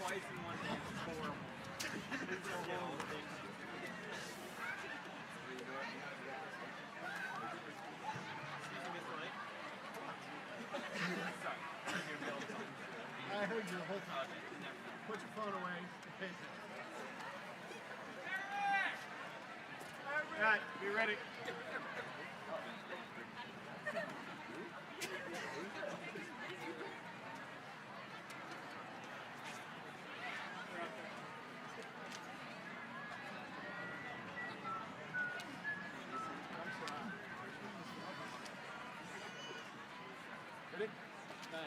twice in one day. It's horrible. I heard you the whole time. Put your phone away. All right, be ready. Ready? 9.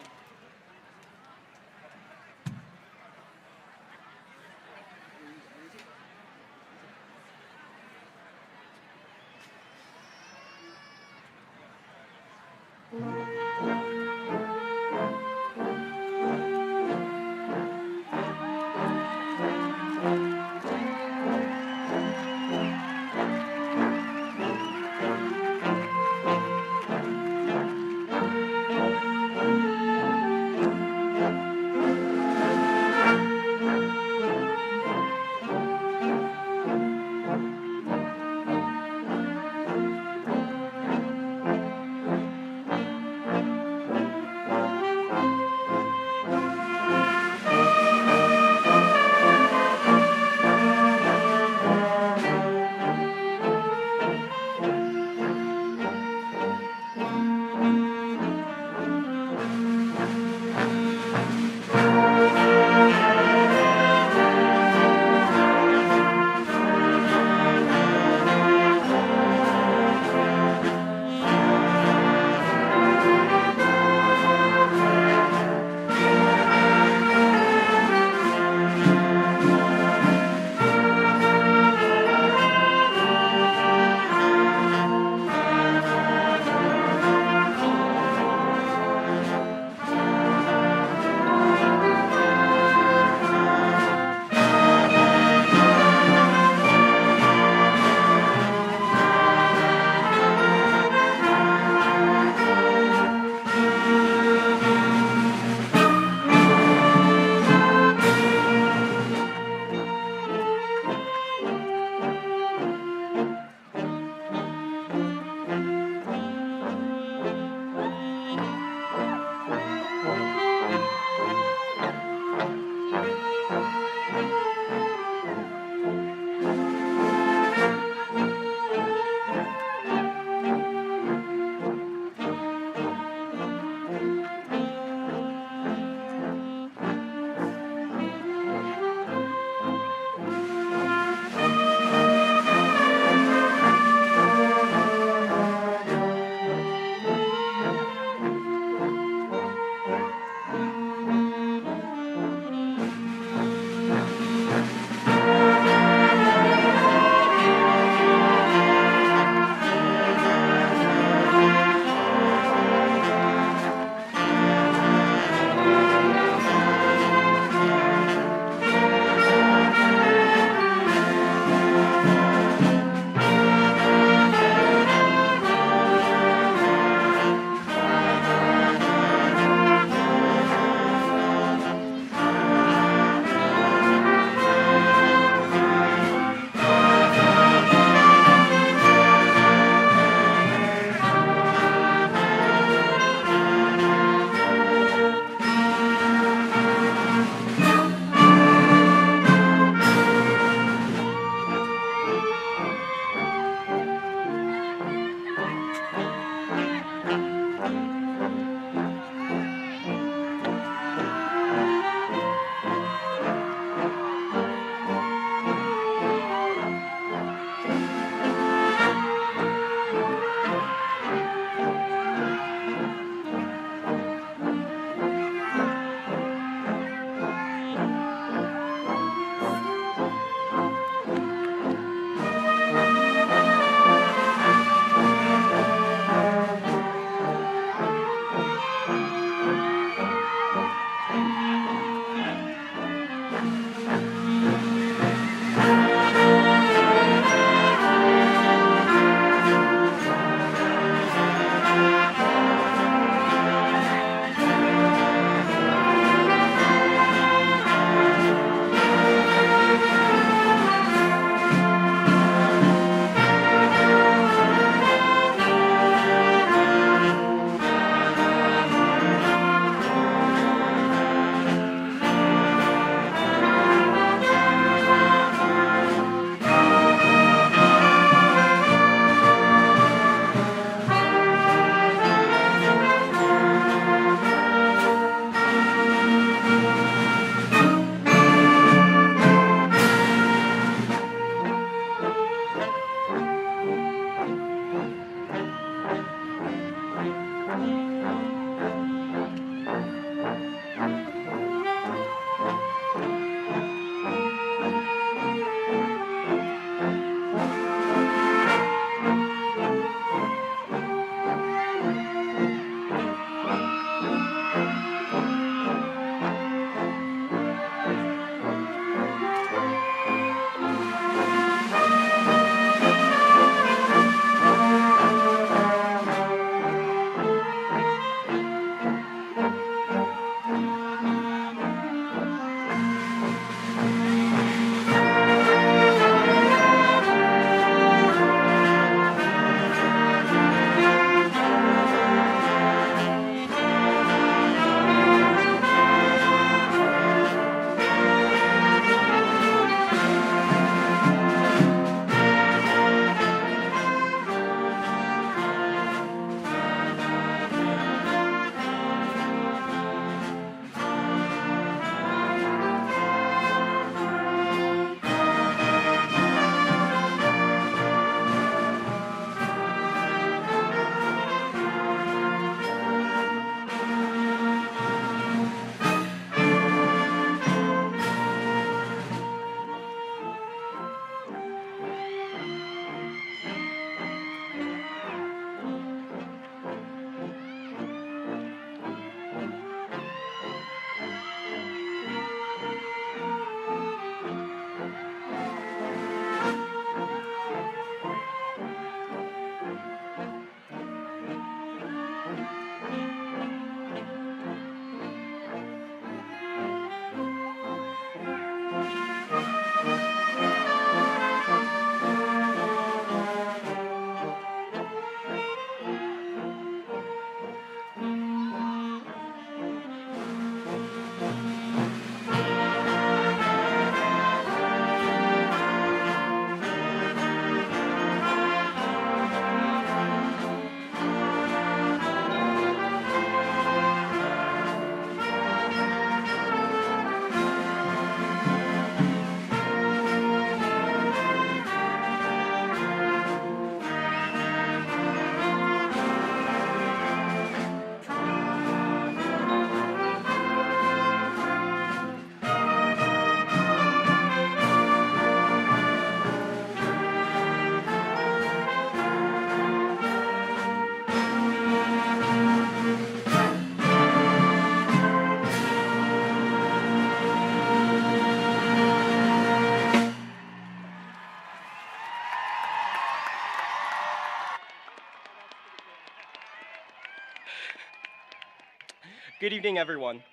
Good evening, everyone.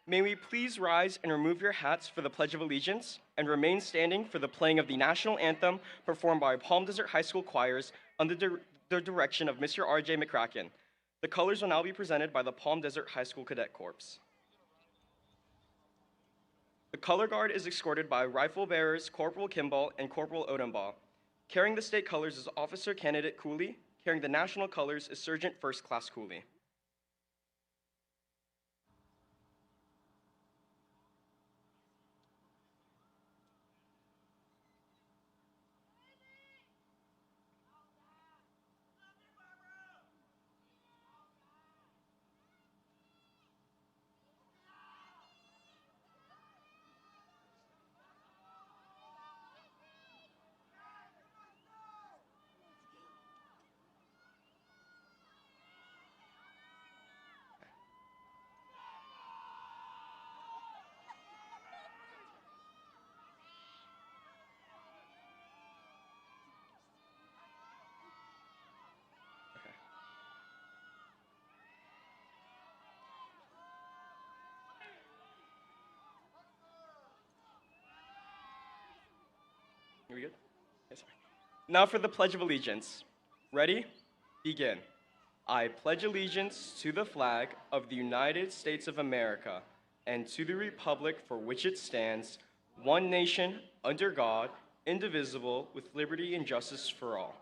May we please rise and remove your hats for the Pledge of Allegiance and remain standing for the playing of the national anthem performed by Palm Desert High School choirs under the direction of Mr. R.J. McCracken. The colors will now be presented by the Palm Desert High School Cadet Corps. The color guard is escorted by rifle bearers Corporal Kimball and Corporal Odenbaugh. Carrying the state colors is Officer Candidate Cooley. Carrying the national colors is Sergeant First Class Cooley. Are we good? Yes, sir. Now for the Pledge of Allegiance. Ready? Begin. I pledge allegiance to the flag of the United States of America and to the republic for which it stands, one nation, under God, indivisible, with liberty and justice for all.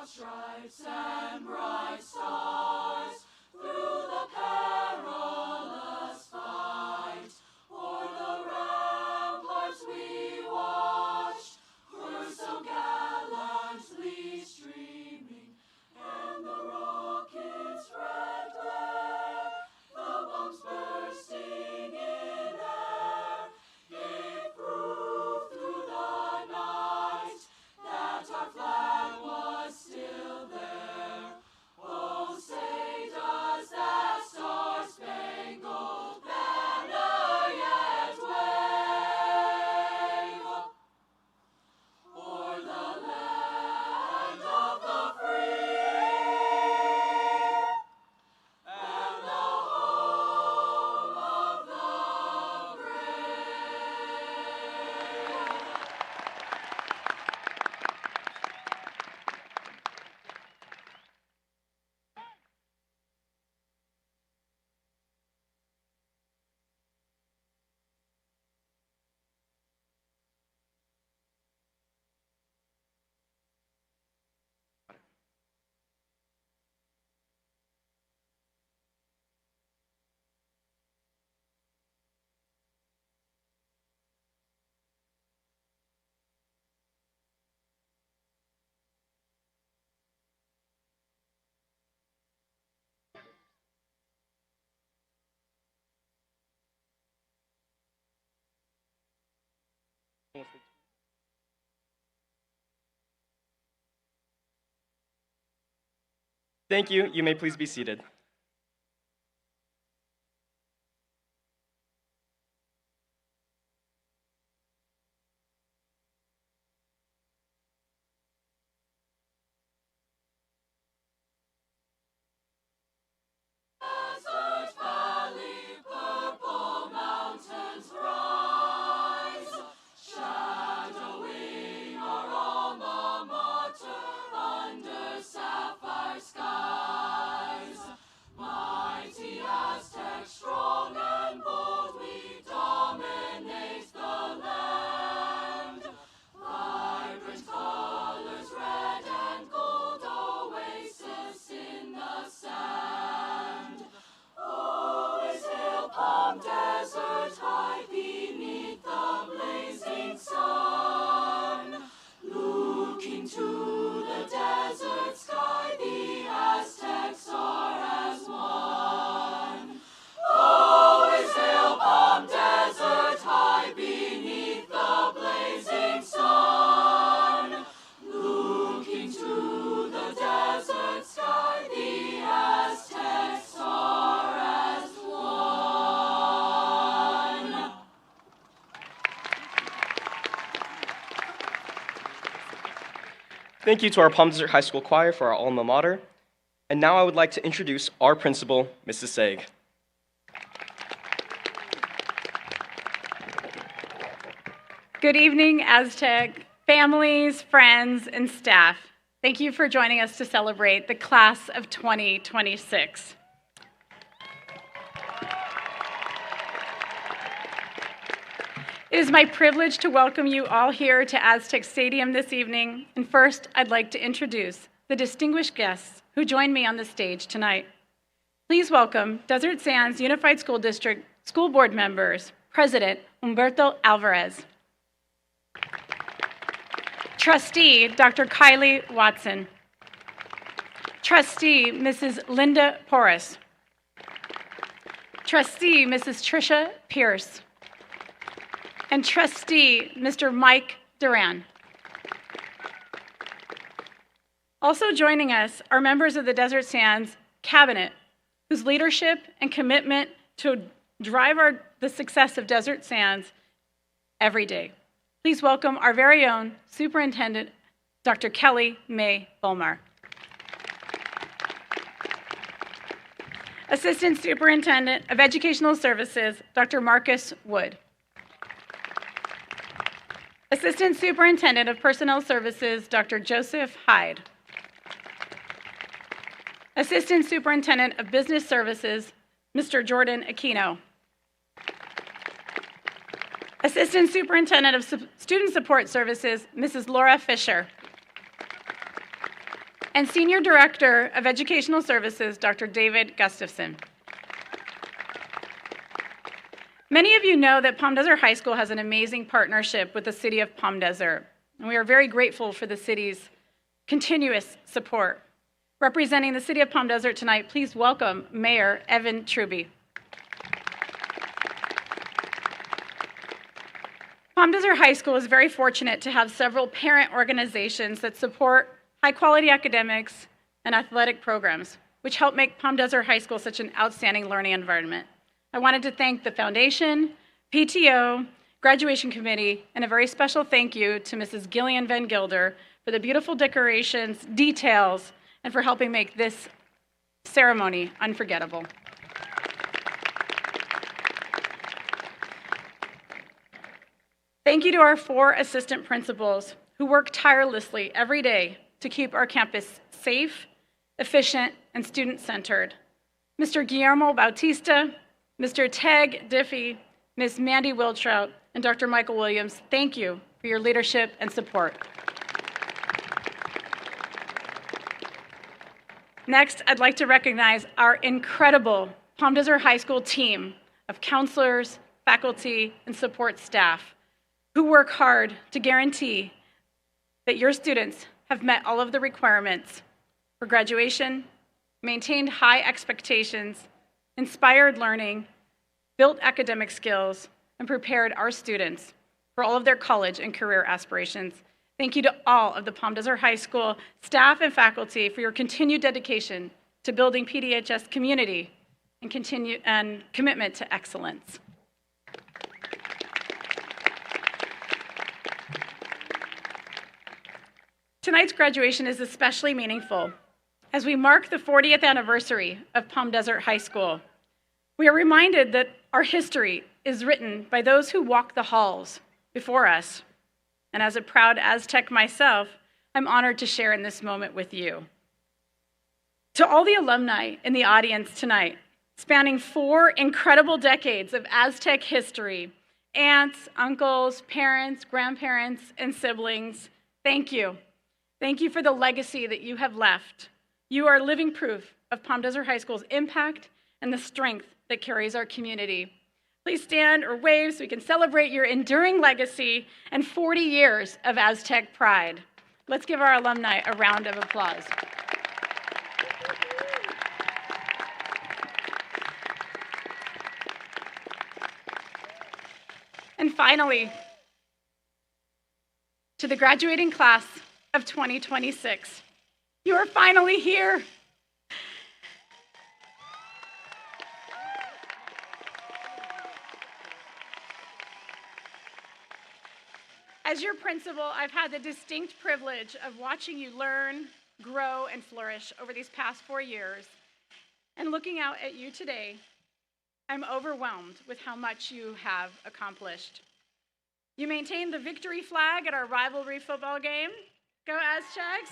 Stripes and bright stars through the perilous fight, o'er the ramparts we watched, were so gallantly streaming, and the rocket's red glare, the bombs bursting in air, gave proof through the night that our flag was still there. Oh, say does that star-spangled banner yet wave o'er the land of the free and the home of the brave? Thank you. You may please be seated. Thank you to our Palm Desert High School choir for our alma mater. And now I would like to introduce our principal, Mrs. Saig. Good evening, Aztec families, friends, and staff. Thank you for joining us to celebrate the class of 2026. It is my privilege to welcome you all here to Aztec Stadium this evening. And first, I'd like to introduce the distinguished guests who join me on the stage tonight. Please welcome Desert Sands Unified School District School Board members, President Humberto Alvarez, Trustee Dr. Kylie Watson, Trustee Mrs. Linda Porras, Trustee Mrs. Tricia Pierce, and Trustee Mr. Mike Duran. Also joining us are members of the Desert Sands Cabinet, whose leadership and commitment to drive the success of Desert Sands every day. Please welcome our very own Superintendent, Dr. Kelly May Bulmar. Assistant Superintendent of Educational Services, Dr. Marcus Wood. Assistant Superintendent of Personnel Services, Dr. Joseph Hyde. Assistant Superintendent of Business Services, Mr. Jordan Aquino. Assistant Superintendent of Student Support Services, Mrs. Laura Fisher. And Senior Director of Educational Services, Dr. David Gustafson. Many of you know that Palm Desert High School has an amazing partnership with the City of Palm Desert, and we are very grateful for the city's continuous support. Representing the City of Palm Desert tonight, please welcome Mayor Evan Truby. Palm Desert High School is very fortunate to have several parent organizations that support high-quality academics and athletic programs, which help make Palm Desert High School such an outstanding learning environment. I wanted to thank the foundation, PTO, graduation committee, and a very special thank you to Mrs. Gillian Van Gilder for the beautiful decorations, details, and for helping make this ceremony unforgettable. Thank you to our 4 assistant principals who work tirelessly every day to keep our campus safe, efficient, and student-centered. Mr. Guillermo Bautista, Mr. Teg Diffie, Ms. Mandy Wiltrout, and Dr. Michael Williams, thank you for your leadership and support. Next, I'd like to recognize our incredible Palm Desert High School team of counselors, faculty, and support staff who work hard to guarantee that your students have met all of the requirements for graduation, maintained high expectations, inspired learning, built academic skills, and prepared our students for all of their college and career aspirations. Thank you to all of the Palm Desert High School staff and faculty for your continued dedication to building PDHS community and commitment to excellence. Tonight's graduation is especially meaningful as we mark the 40th anniversary of Palm Desert High School. We are reminded that our history is written by those who walk the halls before us. And as a proud Aztec myself, I'm honored to share in this moment with you. To all the alumni in the audience tonight, spanning 4 incredible decades of Aztec history, aunts, uncles, parents, grandparents, and siblings, thank you. Thank you for the legacy that you have left. You are living proof of Palm Desert High School's impact and the strength that carries our community. Please stand or wave so we can celebrate your enduring legacy and 40 years of Aztec pride. Let's give our alumni a round of applause. And finally, to the graduating class of 2026. You are finally here. As your principal, I've had the distinct privilege of watching you learn, grow, and flourish over these past 4 years. And looking out at you today, I'm overwhelmed with how much you have accomplished. You maintained the victory flag at our rivalry football game. Go Aztecs!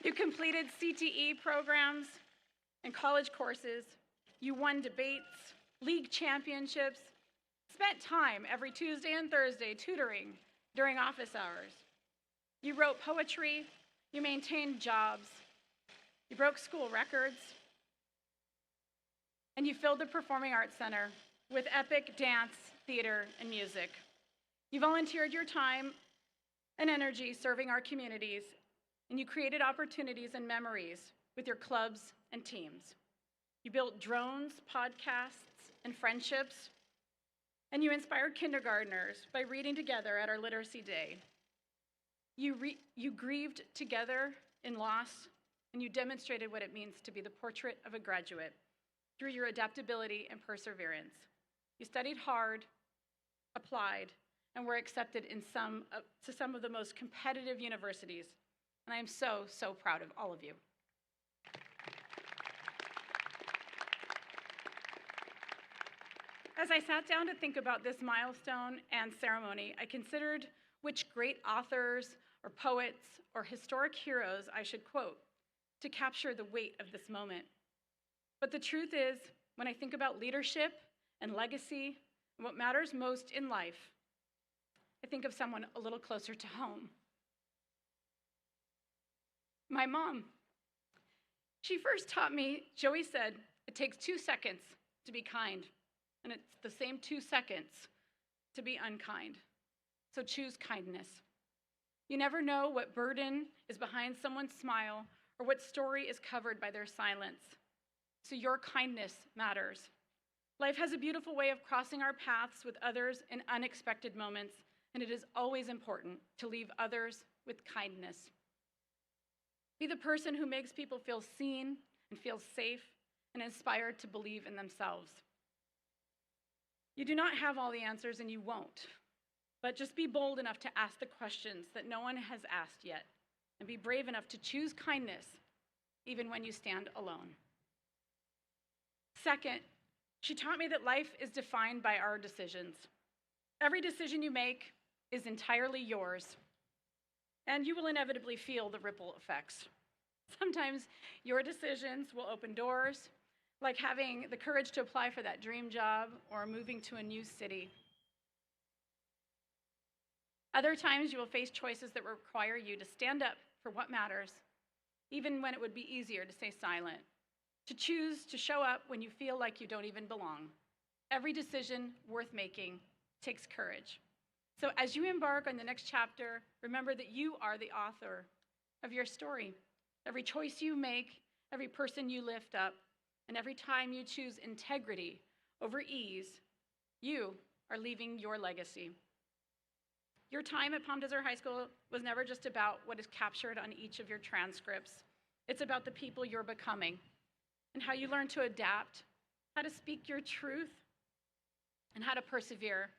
You completed CTE programs and college courses. You won debates, league championships, spent time every Tuesday and Thursday tutoring during office hours. You wrote poetry, you maintained jobs, you broke school records, and you filled the Performing Arts Center with epic dance, theater, and music. You volunteered your time and energy serving our communities, and you created opportunities and memories with your clubs and teams. You built drones, podcasts, and friendships, and you inspired kindergartners by reading together at our Literacy Day. You grieved together in loss, and you demonstrated what it means to be the portrait of a graduate through your adaptability and perseverance. You studied hard, applied, and were accepted to some of the most competitive universities. And I am so, so proud of all of you. As I sat down to think about this milestone and ceremony, I considered which great authors or poets or historic heroes I should quote to capture the weight of this moment. But the truth is, when I think about leadership and legacy and what matters most in life, I think of someone a little closer to home. My mom. She first taught me, Joey said, it takes 2 seconds to be kind, and it's the same 2 seconds to be unkind. So choose kindness. You never know what burden is behind someone's smile or what story is covered by their silence. So your kindness matters. Life has a beautiful way of crossing our paths with others in unexpected moments, and it is always important to leave others with kindness. Be the person who makes people feel seen and feel safe and inspired to believe in themselves. You do not have all the answers, and you won't, but just be bold enough to ask the questions that no one has asked yet, and be brave enough to choose kindness even when you stand alone. Second, she taught me that life is defined by our decisions. Every decision you make is entirely yours, and you will inevitably feel the ripple effects. Sometimes your decisions will open doors, like having the courage to apply for that dream job or moving to a new city. Other times you will face choices that require you to stand up for what matters, even when it would be easier to stay silent, to choose to show up when you feel like you don't even belong. Every decision worth making takes courage. So as you embark on the next chapter, remember that you are the author of your story. Every choice you make, every person you lift up, and every time you choose integrity over ease, you are leaving your legacy. Your time at Palm Desert High School was never just about what is captured on each of your transcripts. It's about the people you're becoming and how you learn to adapt, how to speak your truth, and how to persevere.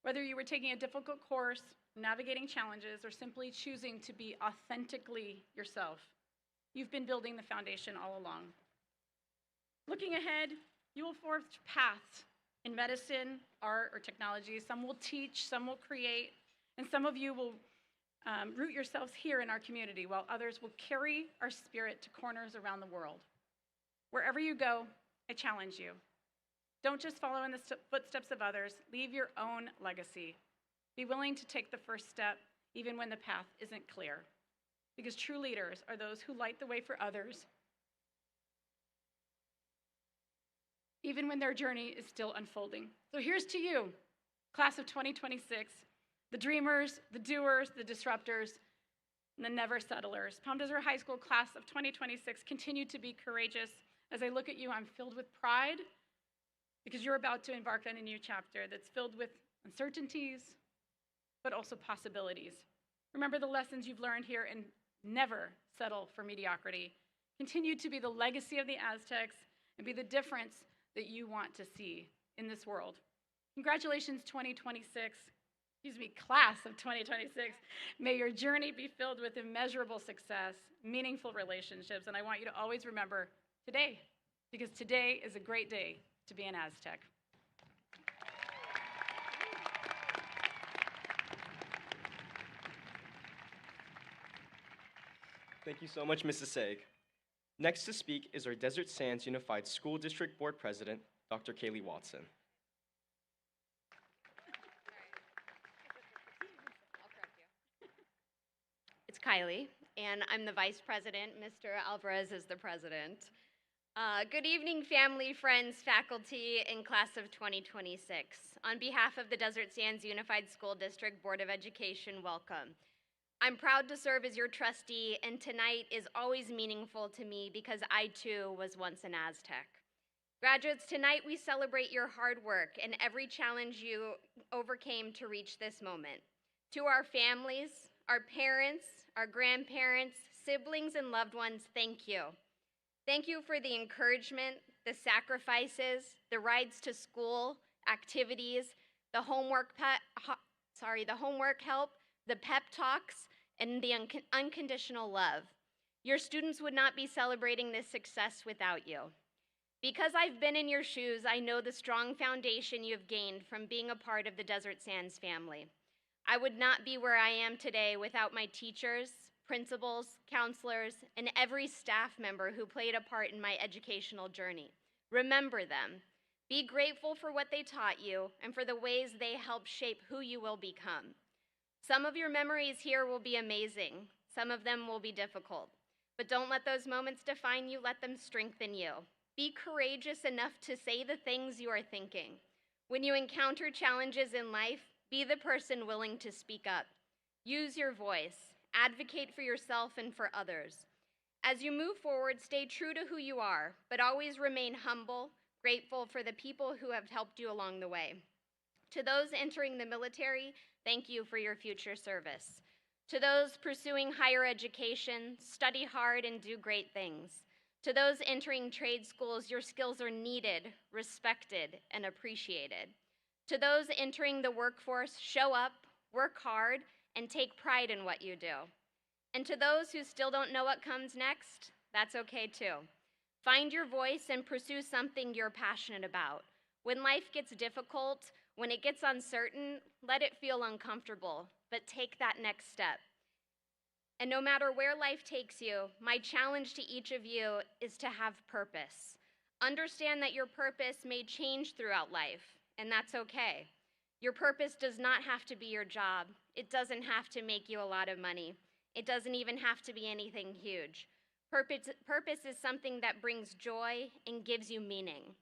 Whether you were taking a difficult course, navigating challenges, or simply choosing to be authentically yourself, you've been building the foundation all along. Looking ahead, you will forge paths in medicine, art, or technology. Some will teach, some will create, and some of you will root yourselves here in our community, while others will carry our spirit to corners around the world. Wherever you go, I challenge you. Don't just follow in the footsteps of others, leave your own legacy. Be willing to take the first step, even when the path isn't clear. Because true leaders are those who light the way for others, even when their journey is still unfolding. So here's to you, class of 2026, the dreamers, the doers, the disruptors, and the never settlers. Palm Desert High School class of 2026, continue to be courageous. As I look at you, I'm filled with pride because you're about to embark on a new chapter that's filled with uncertainties, but also possibilities. Remember the lessons you've learned here and never settle for mediocrity. Continue to be the legacy of the Aztecs and be the difference that you want to see in this world. Congratulations, 2026. Excuse me, class of 2026. May your journey be filled with immeasurable success, meaningful relationships, and I want you to always remember today, because today is a great day to be an Aztec. Thank you so much, Mrs. Saig. Next to speak is our Desert Sands Unified School District Board President, Dr. Kaylee Watson. It's Kylie, and I'm the vice president. Mr. Alvarez is the president. Good evening, family, friends, faculty, and class of 2026. On behalf of the Desert Sands Unified School District Board of Education, welcome. I'm proud to serve as your trustee, and tonight is always meaningful to me because I too was once an Aztec. Graduates, tonight we celebrate your hard work and every challenge you overcame to reach this moment. To our families, our parents, our grandparents, siblings, and loved ones, thank you. Thank you for the encouragement, the sacrifices, the rides to school, activities, the homework help, the pep talks, and the unconditional love. Your students would not be celebrating this success without you. Because I've been in your shoes, I know the strong foundation you have gained from being a part of the Desert Sands family. I would not be where I am today without my teachers, principals, counselors, and every staff member who played a part in my educational journey. Remember them. Be grateful for what they taught you and for the ways they helped shape who you will become. Some of your memories here will be amazing. Some of them will be difficult. But don't let those moments define you. Let them strengthen you. Be courageous enough to say the things you are thinking. When you encounter challenges in life, be the person willing to speak up. Use your voice. Advocate for yourself and for others. As you move forward, stay true to who you are, but always remain humble, grateful for the people who have helped you along the way. To those entering the military, thank you for your future service. To those pursuing higher education, study hard and do great things. To those entering trade schools, your skills are needed, respected, and appreciated. To those entering the workforce, show up, work hard, and take pride in what you do. And to those who still don't know what comes next, that's okay too. Find your voice and pursue something you're passionate about. When life gets difficult, when it gets uncertain, let it feel uncomfortable, but take that next step. And no matter where life takes you, my challenge to each of you is to have purpose. Understand that your purpose may change throughout life, and that's okay. Your purpose does not have to be your job. It doesn't have to make you a lot of money. It doesn't even have to be anything huge. Purpose is something that brings joy and gives you meaning.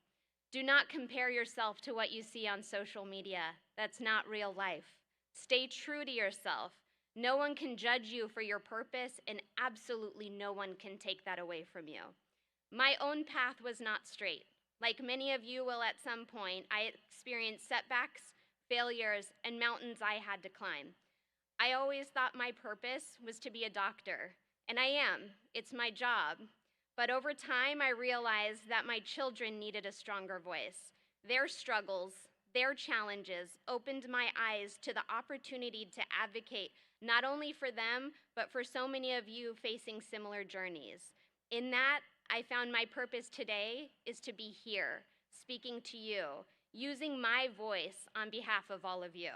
Do not compare yourself to what you see on social media. That's not real life. Stay true to yourself. No one can judge you for your purpose, and absolutely no one can take that away from you. My own path was not straight. Like many of you will at some point, I experienced setbacks, failures, and mountains I had to climb. I always thought my purpose was to be a doctor, and I am. It's my job. But over time, I realized that my children needed a stronger voice. Their struggles, their challenges opened my eyes to the opportunity to advocate not only for them, but for so many of you facing similar journeys. In that, I found my purpose today is to be here, speaking to you, using my voice on behalf of all of you.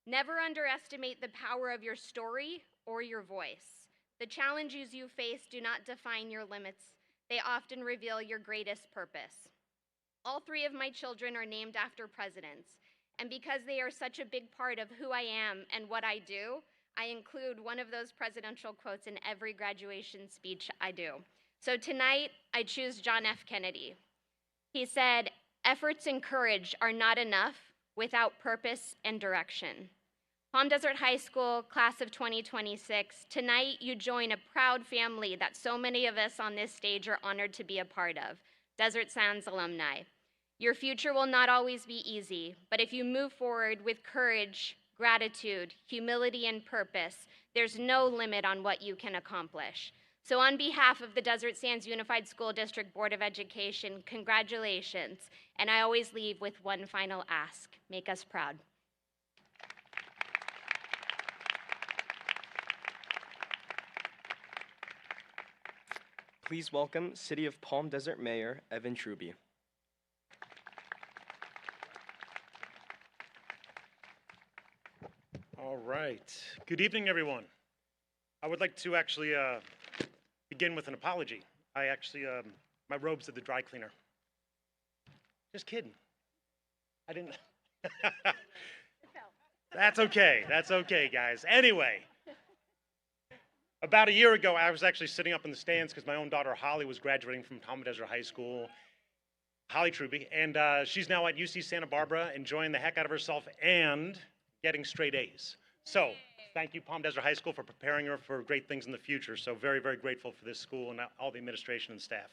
Never underestimate the power of your story or your voice. The challenges you face do not define your limits. They often reveal your greatest purpose. All three of my children are named after presidents, and because they are such a big part of who I am and what I do, I include one of those presidential quotes in every graduation speech I do. So tonight, I choose John F. Kennedy. He said, "Efforts and courage are not enough without purpose and direction." Palm Desert High School, class of 2026, tonight you join a proud family that so many of us on this stage are honored to be a part of, Desert Sands alumni. Your future will not always be easy, but if you move forward with courage, gratitude, humility, and purpose, there's no limit on what you can accomplish. So on behalf of the Desert Sands Unified School District Board of Education, congratulations. And I always leave with one final ask: make us proud. Please welcome City of Palm Desert Mayor Evan Truby. All right. Good evening, everyone. I would like to actually begin with an apology. I actually, my robe's at the dry cleaner. Just kidding. I didn't. That's okay. That's okay, guys. Anyway, about a year ago, I was actually sitting up in the stands because my own daughter Holly was graduating from Palm Desert High School. Holly Truby, and she's now at UC Santa Barbara, enjoying the heck out of herself and getting straight A's. So thank you, Palm Desert High School, for preparing her for great things in the future. So very, very grateful for this school and all the administration and staff.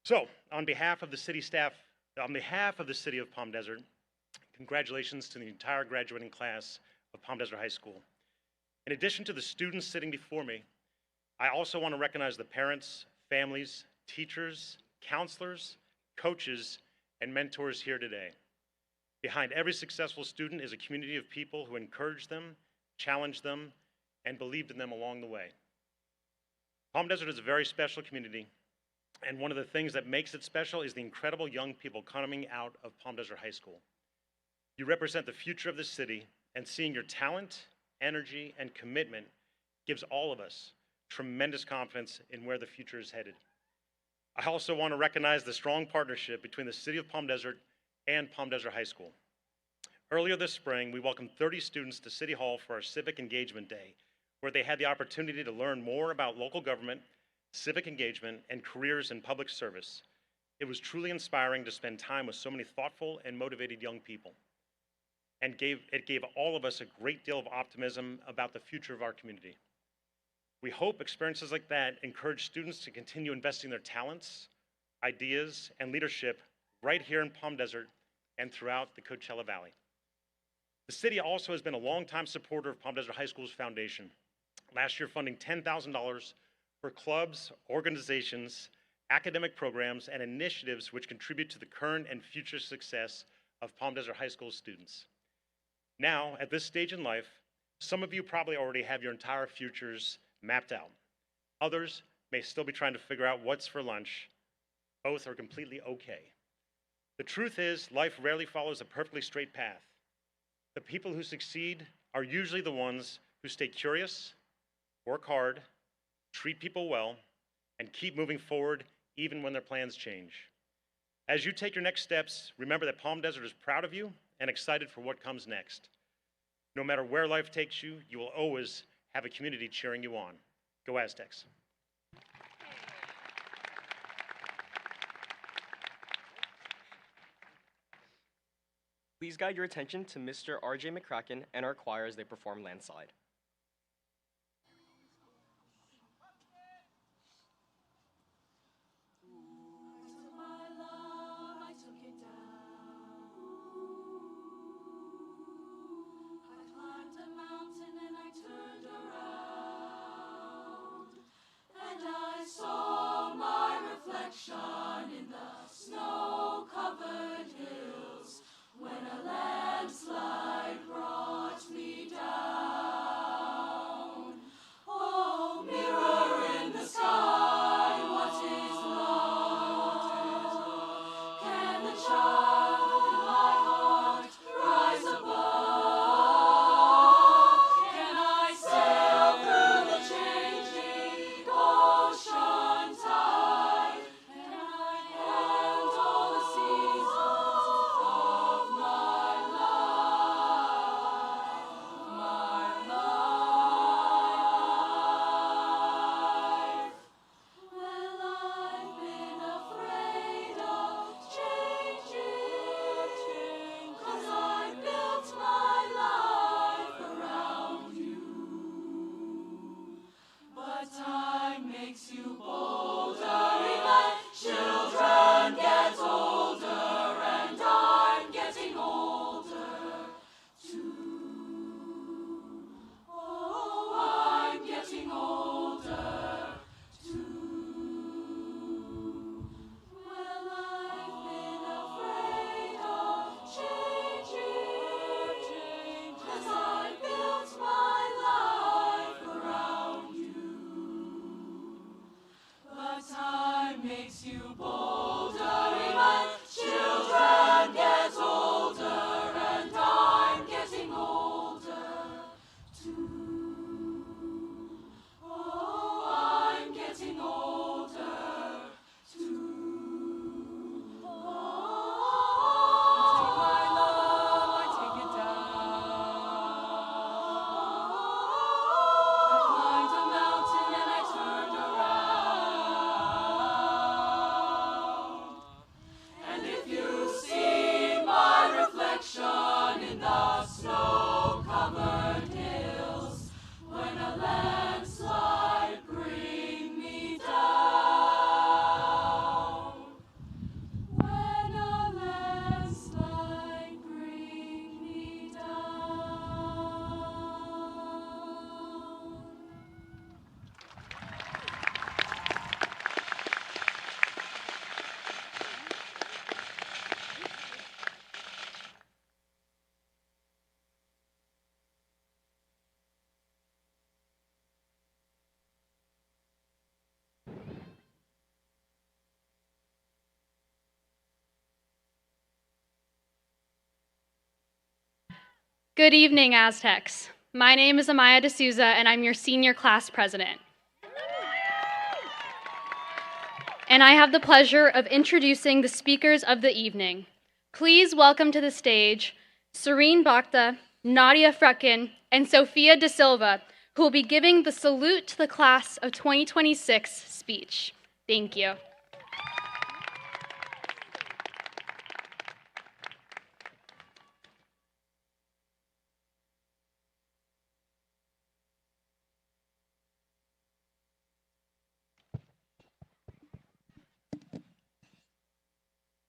So on behalf of the city staff, on behalf of the city of Palm Desert, congratulations to the entire graduating class of Palm Desert High School. In addition to the students sitting before me, I also want to recognize the parents, families, teachers, counselors, coaches, and mentors here today. Behind every successful student is a community of people who encouraged them, challenged them, and believed in them along the way. Palm Desert is a very special community, and one of the things that makes it special is the incredible young people coming out of Palm Desert High School. You represent the future of the city, and seeing your talent, energy, and commitment gives all of us tremendous confidence in where the future is headed. I also want to recognize the strong partnership between the City of Palm Desert and Palm Desert High School. Earlier this spring, we welcomed 30 students to City Hall for our Civic Engagement Day, where they had the opportunity to learn more about local government, civic engagement, and careers in public service. It was truly inspiring to spend time with so many thoughtful and motivated young people, and it gave all of us a great deal of optimism about the future of our community. We hope experiences like that encourage students to continue investing their talents, ideas, and leadership right here in Palm Desert and throughout the Coachella Valley. The city also has been a longtime supporter of Palm Desert High School's foundation, last year funding $10,000 for clubs, organizations, academic programs, and initiatives which contribute to the current and future success of Palm Desert High School students. Now, at this stage in life, some of you probably already have your entire futures mapped out. Others may still be trying to figure out what's for lunch. Both are completely okay. The truth is, life rarely follows a perfectly straight path. The people who succeed are usually the ones who stay curious, work hard, treat people well, and keep moving forward even when their plans change. As you take your next steps, remember that Palm Desert is proud of you and excited for what comes next. No matter where life takes you, you will always have a community cheering you on. Go Aztecs. Please guide your attention to Mr. R.J. McCracken and our choir as they perform Landslide. In the snow-covered hills, when a landslide brought me down. bouldering my children get older and I'm getting older too. Oh, I'm getting older too. Oh, take my love, I take it down. I climbed a mountain and I turned around. And if you see my reflection in the snow-covered hills, when a landslide bring me down, when a landslide bring me down. Good evening, Aztecs. My name is Amaya D'Souza, and I'm your senior class president. And I have the pleasure of introducing the speakers of the evening. Please welcome to the stage Serene Bhakta, Nadia Frutkin, and Sophia De Silva, who will be giving the Salute to the Class of 2026 speech. Thank you.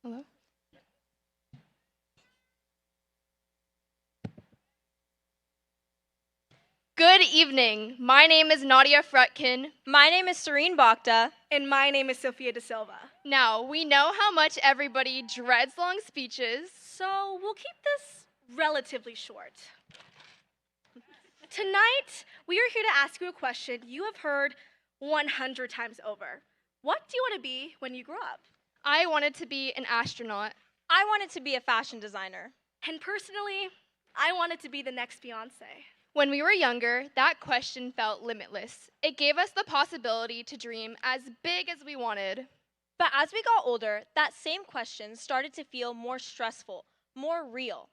Hello? Good evening. My name is Nadia Frutkin. My name is Serene Bhakta. And my name is Sophia De Silva. Now, we know how much everybody dreads long speeches. So we'll keep this relatively short. Tonight, we are here to ask you a question you have heard 100 times over. What do you want to be when you grow up? I wanted to be an astronaut. I wanted to be a fashion designer. And personally, I wanted to be the next Beyonce. When we were younger, that question felt limitless. It gave us the possibility to dream as big as we wanted. But as we got older, that same question started to feel more stressful, more real.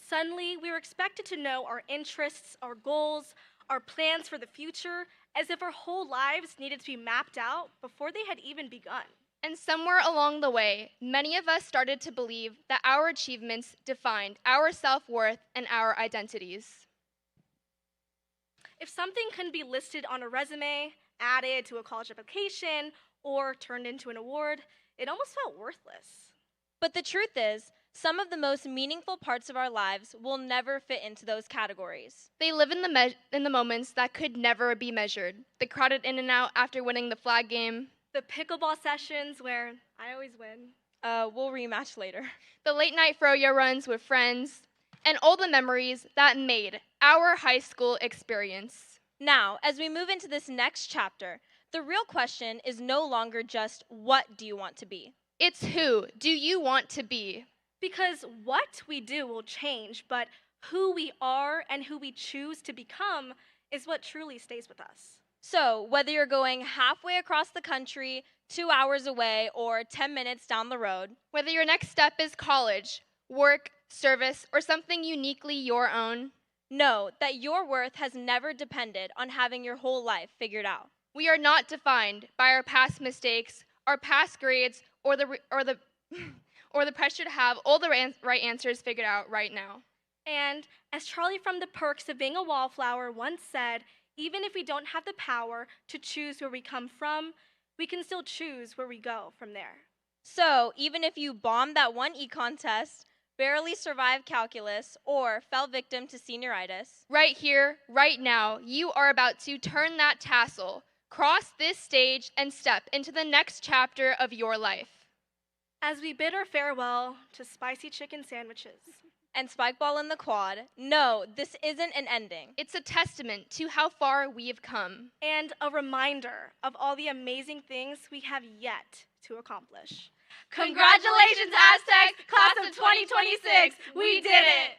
Suddenly, we were expected to know our interests, our goals, our plans for the future, as if our whole lives needed to be mapped out before they had even begun. And somewhere along the way, many of us started to believe that our achievements defined our self-worth and our identities. If something couldn't be listed on a resume, added to a college application, or turned into an award, it almost felt worthless. But the truth is, some of the most meaningful parts of our lives will never fit into those categories. They live in the moments that could never be measured. The crowded in and out after winning the flag game. The pickleball sessions where I always win. We'll rematch later. The late night froyo runs with friends. And all the memories that made our high school experience. Now, as we move into this next chapter, the real question is no longer just what do you want to be? It's who do you want to be? Because what we do will change, but who we are and who we choose to become is what truly stays with us. So, whether you're going halfway across the country, 2 hours away, or 10 minutes down the road, whether your next step is college, work, service, or something uniquely your own, know that your worth has never depended on having your whole life figured out. We are not defined by our past mistakes, our past grades, or the pressure to have all the right answers figured out right now. And as Charlie from The Perks of Being a Wallflower once said, even if we don't have the power to choose where we come from, we can still choose where we go from there. So, even if you bombed that one econ test, barely survived calculus, or fell victim to senioritis, right here, right now, you are about to turn that tassel, cross this stage, and step into the next chapter of your life. As we bid our farewell to spicy chicken sandwiches, and spikeball in the quad, no, this isn't an ending. It's a testament to how far we have come. And a reminder of all the amazing things we have yet to accomplish. Congratulations, Aztecs, class of 2026. We did it.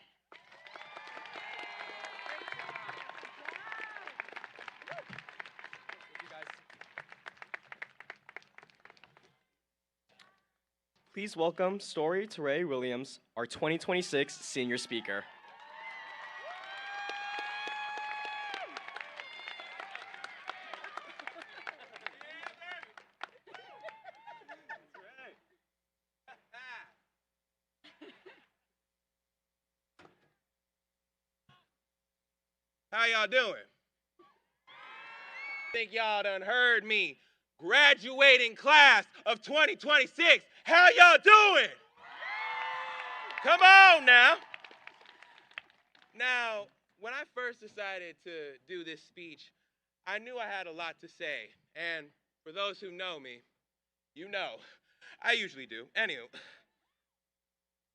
Please welcome Story Teray Williams, our 2026 senior speaker. How y'all doing? Think y'all done heard me. Graduating class of 2026. How y'all doing? Come on now. Now, when I first decided to do this speech, I knew I had a lot to say. And for those who know me, you know, I usually do. Anywho.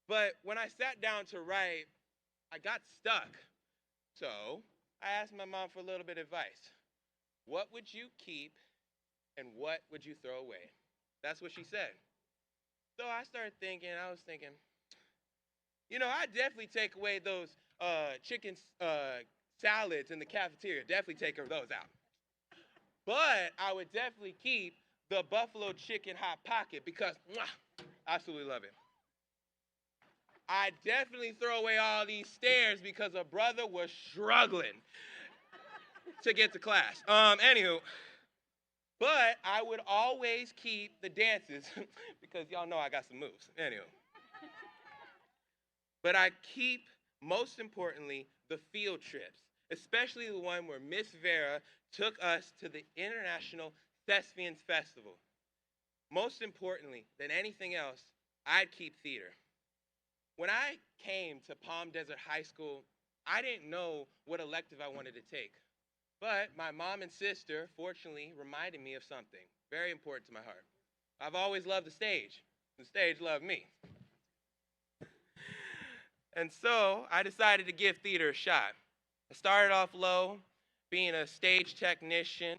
But when I sat down to write, I got stuck. So I asked my mom for a little bit of advice. What would you keep and what would you throw away? That's what she said. So I started thinking, you know, I'd definitely take away those chicken salads in the cafeteria. Definitely take those out. But I would definitely keep the buffalo chicken hot pocket because absolutely love it. I'd definitely throw away all these stairs because a brother was struggling to get to class. Anywho, but I would always keep the dances because y'all know I got some moves. Anywho. But I keep, most importantly, the field trips, especially the one where Miss Vera took us to the International Thespians Festival. Most importantly than anything else, I'd keep theater. When I came to Palm Desert High School, I didn't know what elective I wanted to take. But my mom and sister, fortunately, reminded me of something very important to my heart. I've always loved the stage. The stage loved me. And so I decided to give theater a shot. I started off low, being a stage technician,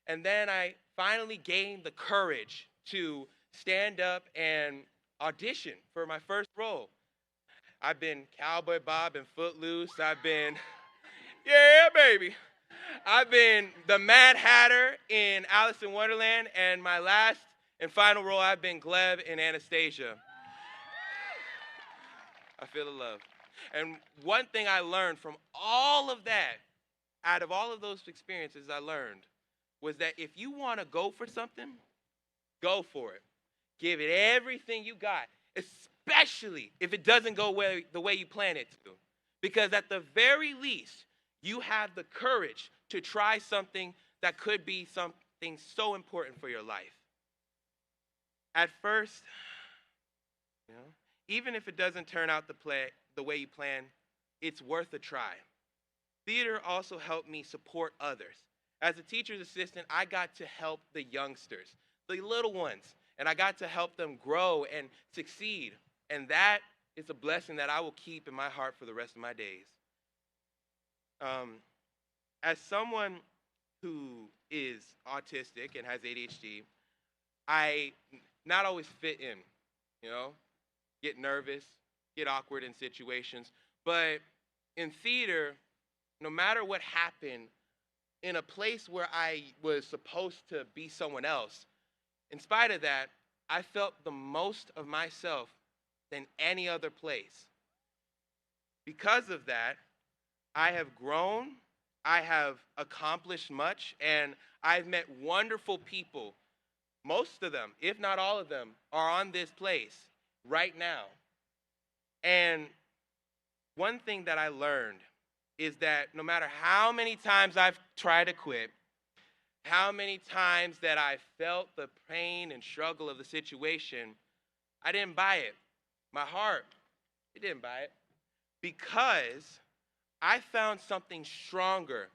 and then I finally gained the courage to stand up and audition for my first role. I've been Cowboy Bob in Footloose. I've been, yeah, baby. I've been the Mad Hatter in Alice in Wonderland, and my last and final role, I've been Gleb in Anastasia. I feel the love. And one thing I learned from all of that, out of all of those experiences I learned, was that if you want to go for something, go for it. Give it everything you got, especially if it doesn't go the way you plan it to. Because at the very least, you have the courage to try something that could be something so important for your life. At first, you know, even if it doesn't turn out the way you plan, it's worth a try. Theater also helped me support others. As a teacher's assistant, I got to help the youngsters, the little ones, and I got to help them grow and succeed. And that is a blessing that I will keep in my heart for the rest of my days. As someone who is autistic and has ADHD, I not always fit in, you know, get nervous, get awkward in situations. But in theater, no matter what happened, in a place where I was supposed to be someone else, in spite of that, I felt the most of myself than any other place. Because of that, I have grown, I have accomplished much, and I've met wonderful people. Most of them, if not all of them, are on this place right now. And one thing that I learned is that no matter how many times I've tried to quit, how many times that I felt the pain and struggle of the situation, I didn't buy it. My heart, it didn't buy it. Because I found something stronger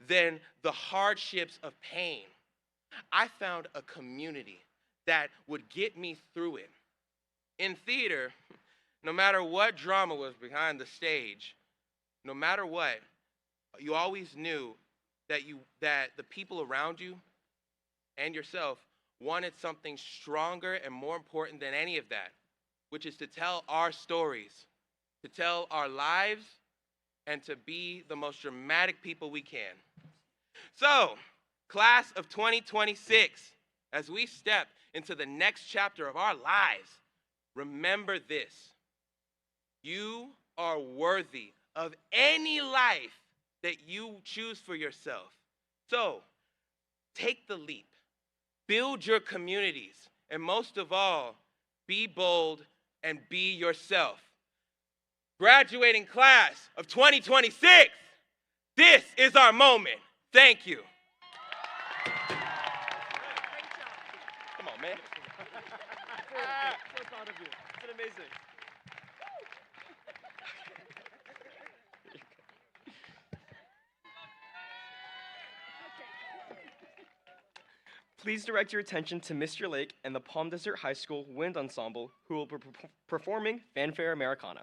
than the hardships of pain. I found a community that would get me through it. In theater, no matter what drama was behind the stage, no matter what, you always knew that the people around you and yourself wanted something stronger and more important than any of that, which is to tell our stories, to tell our lives, and to be the most dramatic people we can. So, class of 2026, as we step into the next chapter of our lives, remember this: you are worthy of any life that you choose for yourself. So, take the leap, build your communities, and most of all, be bold and be yourself. Graduating class of 2026, this is our moment. Thank you. Come on, man. So proud of you. It's amazing. Please direct your attention to Mr. Lake and the Palm Desert High School Wind Ensemble, who will be performing Fanfare Americana.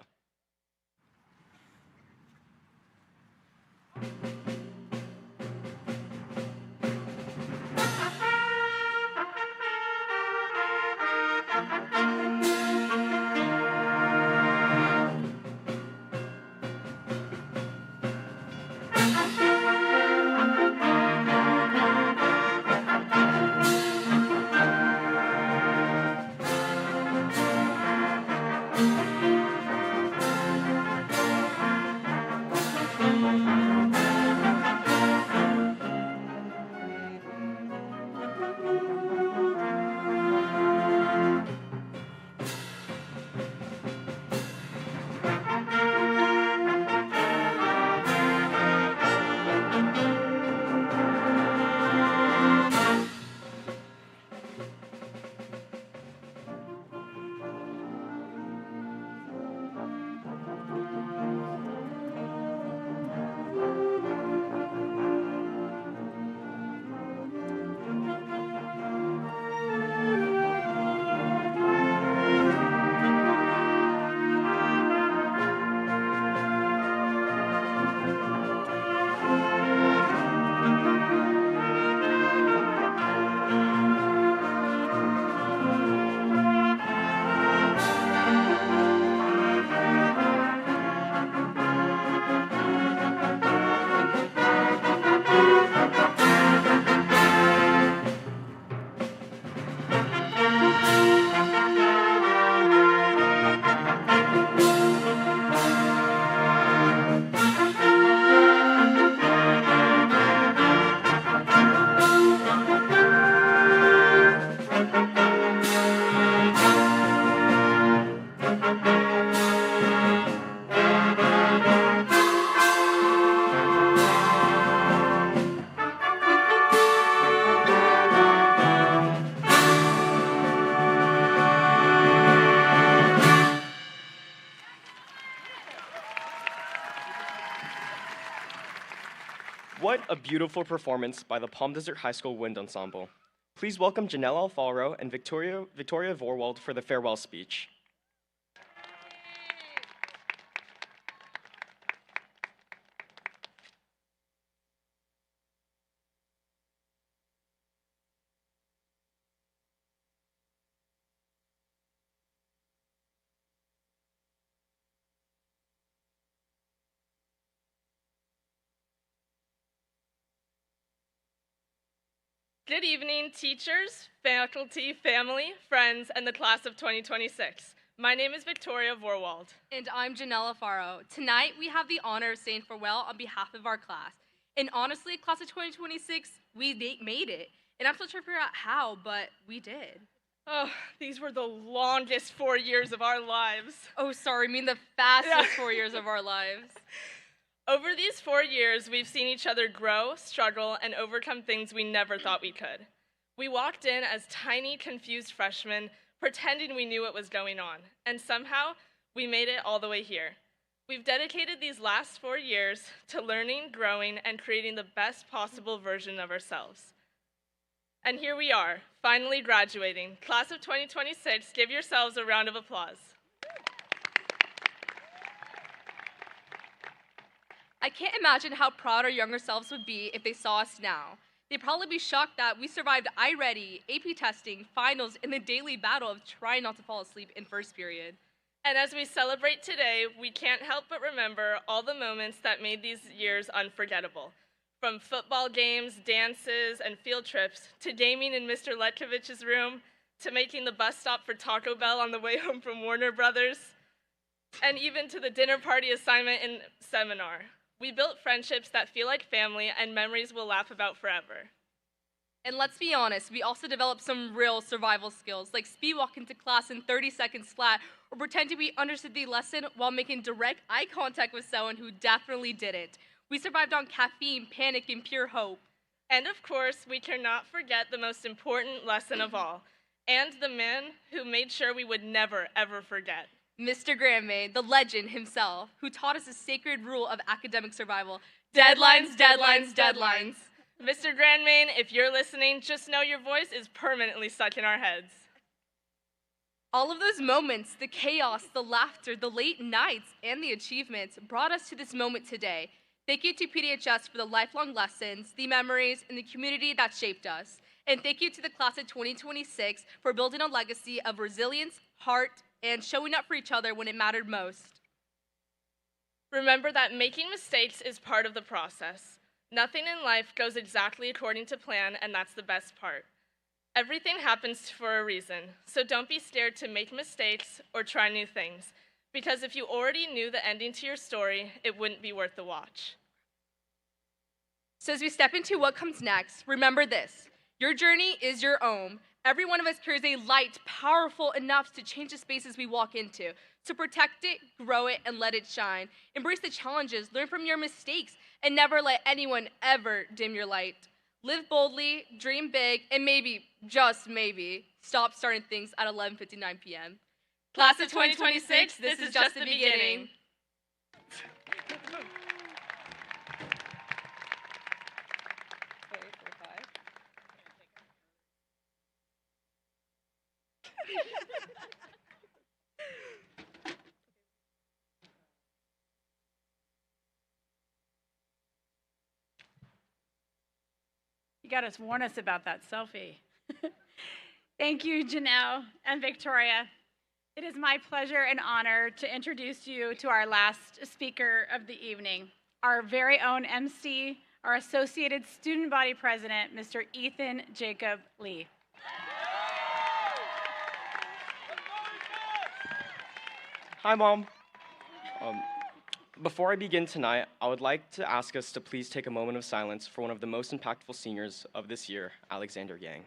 What a beautiful performance by the Palm Desert High School Wind Ensemble. Please welcome Janelle Alfaro and Victoria Vorwald for the farewell speech. Good evening, teachers, faculty, family, friends, and the class of 2026. My name is Victoria Vorwald. And I'm Janelle Alfaro. Tonight, we have the honor of saying farewell on behalf of our class. And honestly, class of 2026, we made it. And I'm still trying to figure out how, but we did. Oh, these were the longest 4 years of our lives. Oh, sorry, I mean the fastest 4 years of our lives. Over these 4 years, we've seen each other grow, struggle, and overcome things we never thought we could. We walked in as tiny, confused freshmen, pretending we knew what was going on, and somehow, we made it all the way here. We've dedicated these last 4 years to learning, growing, and creating the best possible version of ourselves. And here we are, finally graduating. Class of 2026, give yourselves a round of applause. I can't imagine how proud our younger selves would be if they saw us now. They'd probably be shocked that we survived iReady, AP testing, finals, and the daily battle of trying not to fall asleep in first period. And as we celebrate today, we can't help but remember all the moments that made these years unforgettable. From football games, dances, and field trips, to gaming in Mr. Letkovich's room, to making the bus stop for Taco Bell on the way home from Warner Brothers, and even to the dinner party assignment in seminar. We built friendships that feel like family and memories we'll laugh about forever. And let's be honest, we also developed some real survival skills, like speed walk into class in 30 seconds flat, or pretending we understood the lesson while making direct eye contact with someone who definitely didn't. We survived on caffeine, panic, and pure hope. And of course, we cannot forget the most important lesson of all, and the man who made sure we would never, ever forget. Mr. Grandmaid, the legend himself, who taught us the sacred rule of academic survival. Deadlines, deadlines, deadlines. Mr. Grandmain, if you're listening, just know your voice is permanently stuck in our heads. All of those moments, the chaos, the laughter, the late nights, and the achievements brought us to this moment today. Thank you to PDHS for the lifelong lessons, the memories, and the community that shaped us. And thank you to the class of 2026 for building a legacy of resilience, heart, and showing up for each other when it mattered most. Remember that making mistakes is part of the process. Nothing in life goes exactly according to plan, and that's the best part. Everything happens for a reason, so don't be scared to make mistakes or try new things, because if you already knew the ending to your story, it wouldn't be worth the watch. So as we step into what comes next, remember this. Your journey is your own. Every one of us carries a light, powerful enough to change the spaces we walk into. So protect it, grow it, and let it shine. Embrace the challenges, learn from your mistakes, and never let anyone ever dim your light. Live boldly, dream big, and maybe, just maybe, stop starting things at 11:59 p.m. Class of 2026, this is just the beginning. You got to warn us about that selfie. Thank you, Janelle and Victoria. It is my pleasure and honor to introduce you to our last speaker of the evening, our very own MC, our Associated Student Body President, Mr. Ethan Jacob Lee. Hi, Mom. Before I begin tonight, I would like to ask us to please take a moment of silence for one of the most impactful seniors of this year, Alexander Yang.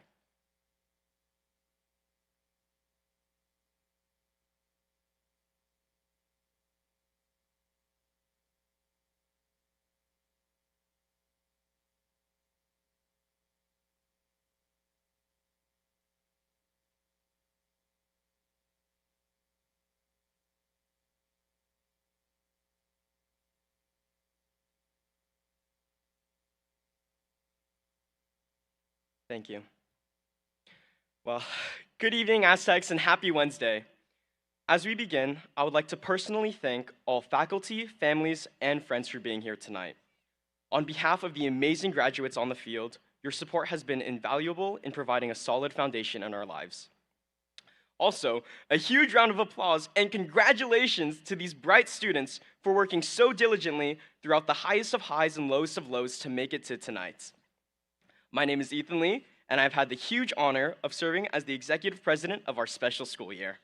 Thank you. Well, good evening, Aztecs, and happy Wednesday. As we begin, I would like to personally thank all faculty, families, and friends for being here tonight. On behalf of the amazing graduates on the field, your support has been invaluable in providing a solid foundation in our lives. Also, a huge round of applause and congratulations to these bright students for working so diligently throughout the highest of highs and lowest of lows to make it to tonight. My name is Ethan Lee, and I've had the huge honor of serving as the executive president of our special school year.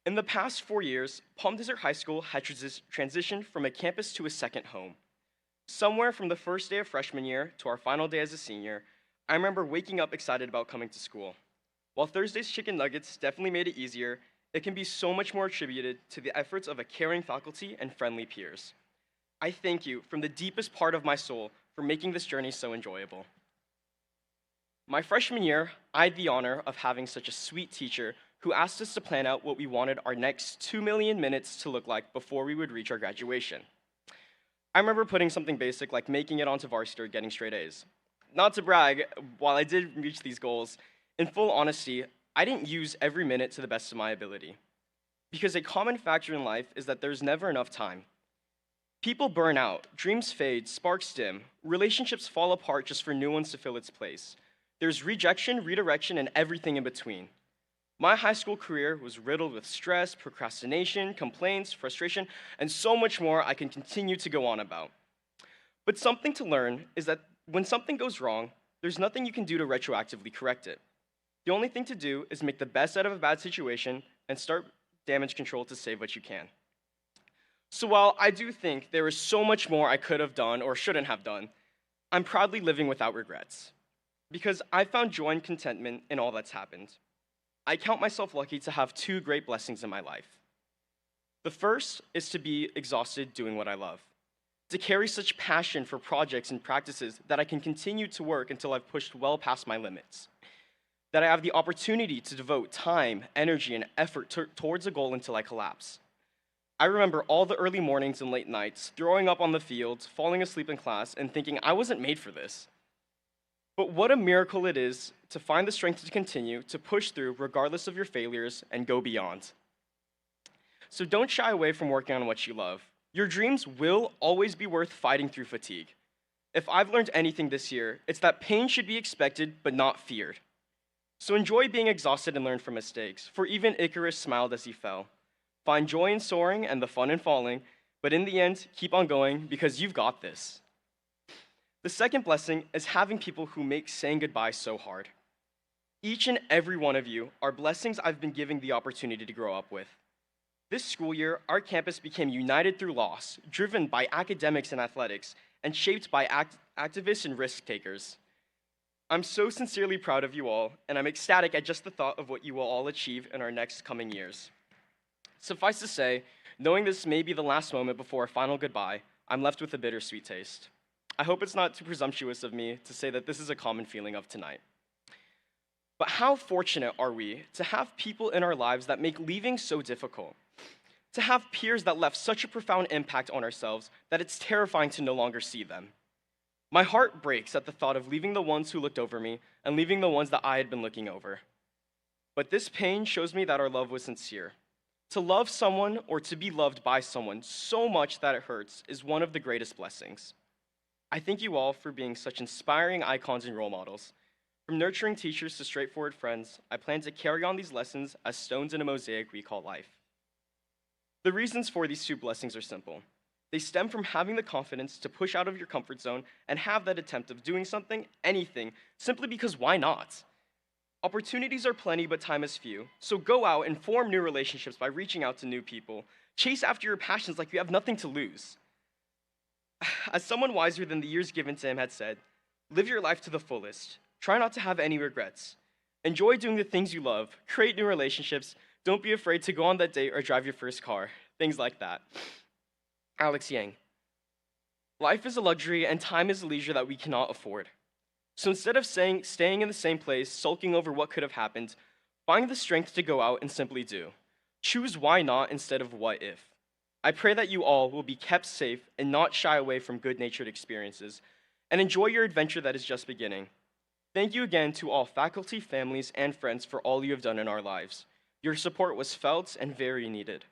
In the past 4 years, Palm Desert High School had transitioned from a campus to a second home. Somewhere from the first day of freshman year to our final day as a senior, I remember waking up excited about coming to school. While Thursday's chicken nuggets definitely made it easier, it can be so much more attributed to the efforts of a caring faculty and friendly peers. I thank you from the deepest part of my soul for making this journey so enjoyable. My freshman year, I had the honor of having such a sweet teacher who asked us to plan out what we wanted our next 2 million minutes to look like before we would reach our graduation. I remember putting something basic like making it onto varsity or getting straight A's. Not to brag, while I did reach these goals, in full honesty, I didn't use every minute to the best of my ability. Because a common factor in life is that there's never enough time. People burn out, dreams fade, sparks dim, relationships fall apart just for new ones to fill its place. There's rejection, redirection, and everything in between. My high school career was riddled with stress, procrastination, complaints, frustration, and so much more I can continue to go on about. But something to learn is that when something goes wrong, there's nothing you can do to retroactively correct it. The only thing to do is make the best out of a bad situation and start damage control to save what you can. So while I do think there is so much more I could have done or shouldn't have done, I'm proudly living without regrets. Because I found joy and contentment in all that's happened. I count myself lucky to have two great blessings in my life. The first is to be exhausted doing what I love, to carry such passion for projects and practices that I can continue to work until I've pushed well past my limits, that I have the opportunity to devote time, energy, and effort towards a goal until I collapse. I remember all the early mornings and late nights, throwing up on the field, falling asleep in class, and thinking I wasn't made for this. But what a miracle it is to find the strength to continue, to push through regardless of your failures, and go beyond. So don't shy away from working on what you love. Your dreams will always be worth fighting through fatigue. If I've learned anything this year, it's that pain should be expected but not feared. So enjoy being exhausted and learn from mistakes, for even Icarus smiled as he fell. Find joy in soaring and the fun in falling, but in the end, keep on going because you've got this. The second blessing is having people who make saying goodbye so hard. Each and every one of you are blessings I've been given the opportunity to grow up with. This school year, our campus became united through loss, driven by academics and athletics, and shaped by activists and risk takers. I'm so sincerely proud of you all, and I'm ecstatic at just the thought of what you will all achieve in our next coming years. Suffice to say, knowing this may be the last moment before our final goodbye, I'm left with a bittersweet taste. I hope it's not too presumptuous of me to say that this is a common feeling of tonight. But how fortunate are we to have people in our lives that make leaving so difficult? To have peers that left such a profound impact on ourselves that it's terrifying to no longer see them. My heart breaks at the thought of leaving the ones who looked over me and leaving the ones that I had been looking over. But this pain shows me that our love was sincere. To love someone or to be loved by someone so much that it hurts is one of the greatest blessings. I thank you all for being such inspiring icons and role models. From nurturing teachers to straightforward friends, I plan to carry on these lessons as stones in a mosaic we call life. The reasons for these two blessings are simple. They stem from having the confidence to push out of your comfort zone and have that attempt of doing something, anything, simply because why not? Opportunities are plenty, but time is few. So go out and form new relationships by reaching out to new people. Chase after your passions like you have nothing to lose. As someone wiser than the years given to him had said, live your life to the fullest. Try not to have any regrets. Enjoy doing the things you love. Create new relationships. Don't be afraid to go on that date or drive your first car. Things like that. Alex Yang. Life is a luxury and time is a leisure that we cannot afford. So instead of staying in the same place, sulking over what could have happened, find the strength to go out and simply do. Choose why not instead of what if. I pray that you all will be kept safe and not shy away from good-natured experiences, and enjoy your adventure that is just beginning. Thank you again to all faculty, families, and friends for all you have done in our lives. Your support was felt and very needed.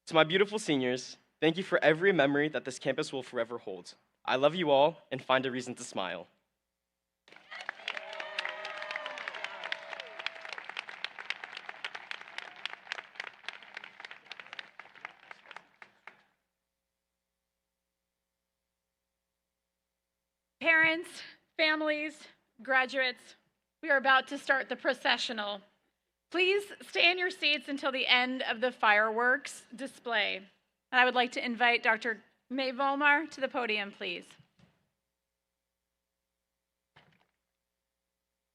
To my beautiful seniors, thank you for every memory that this campus will forever hold. I love you all, and find a reason to smile. Parents, families, graduates, we are about to start the processional. Please stay in your seats until the end of the fireworks display. And I would like to invite Dr. May Volmar to the podium, please.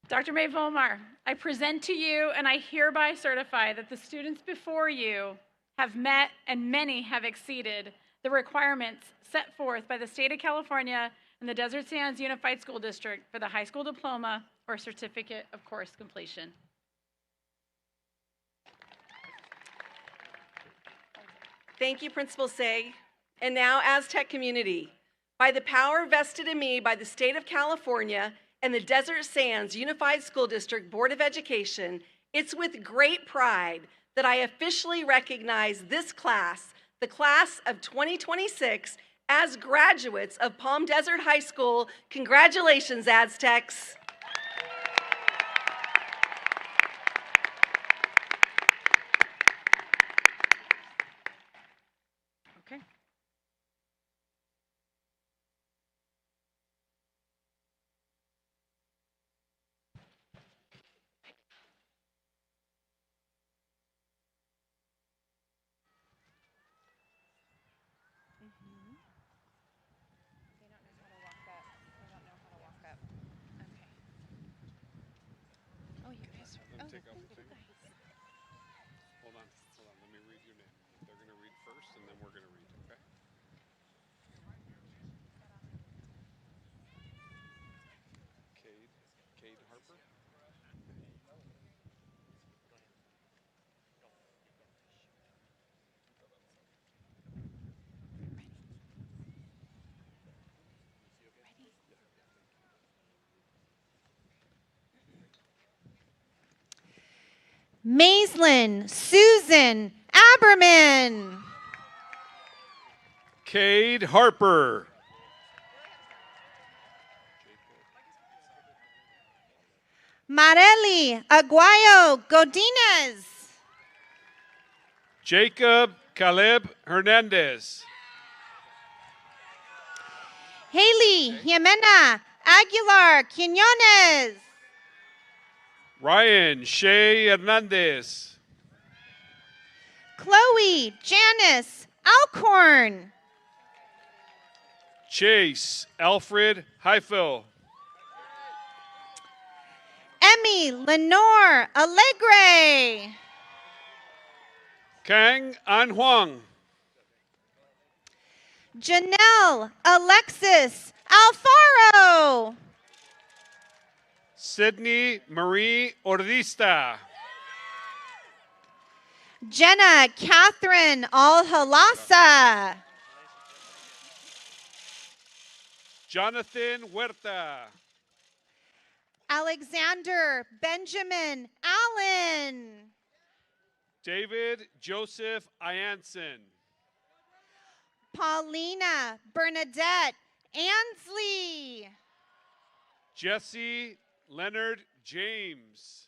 Dr. May Volmar, I present to you and I hereby certify that the students before you have met and many have exceeded the requirements set forth by the state of California and the Desert Sands Unified School District for the high school diploma or certificate of course completion. Thank you, Principal Say. And now, Aztec community, by the power vested in me by the state of California and the Desert Sands Unified School District Board of Education It's with great pride that I officially recognize this class, the class of 2026, as graduates of Palm Desert High School. Congratulations, Aztecs. Okay. Take off the thing. Hold on. Let me read your name. They're going to read first, and then we're going to read, okay? Cade Harper. Maislin Susan Aberman. Cade Harper. Marely Aguayo Godinez. Jacob Caleb Hernandez. Haley Jimena Aguilar Quinones. Ryan Shea Hernandez. Chloe Janice Alcorn. Chase Alfred Heifel. Emmy Lenore Alegre. Kang An Huang. Janelle Alexis Alfaro. Sydney Marie Ordista. Jenna Catherine Alhalasa. Jonathan Huerta. Alexander Benjamin Allen. David Joseph Ianson. Paulina Bernadette Ansley. Jesse Leonard James.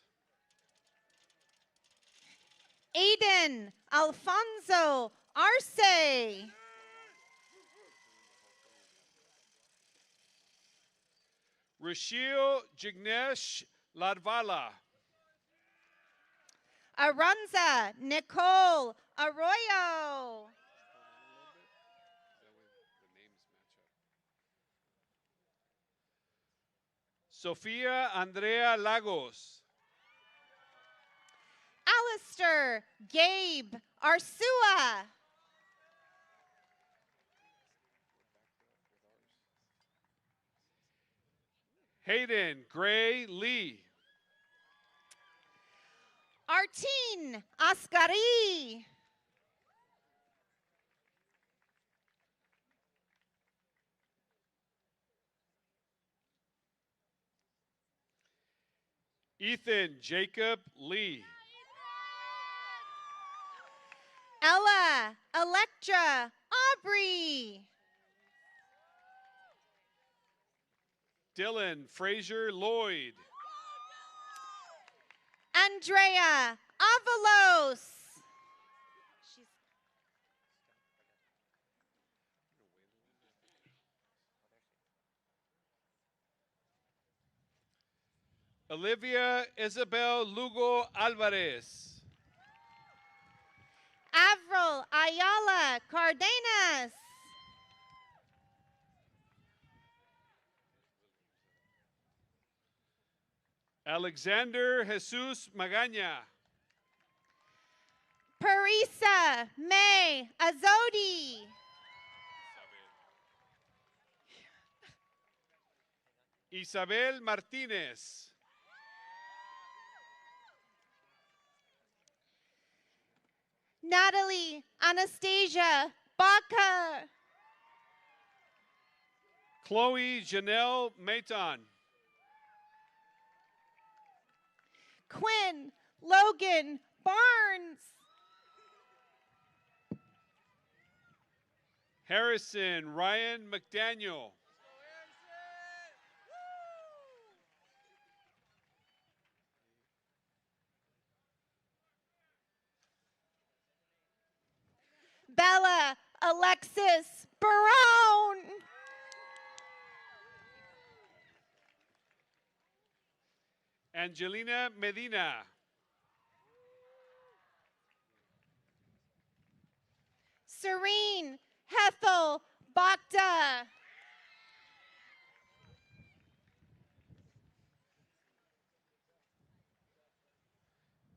Aiden Alfonso Arce. Rashil Jignesh Ladvala. Aranza Nicole Arroyo. Sofia Andrea Lagos. Alistair Gabe Arsua. Hayden Gray Lee. Artin Ascari. Ethan Jacob Lee. Ella Electra Aubrey. Dylan Fraser Lloyd. Andrea Avalos. Olivia Isabel Lugo Alvarez. Avril Ayala Cardenas. Alexander Jesus Magaña. Parisa May Azodi. Isabel Martinez. Natalie Anastasia Baca. Chloe Janelle Maiton. Quinn Logan Barnes. Harrison Ryan McDaniel. Bella Alexis Barone. Angelina Medina. Serene Hethel Bakta.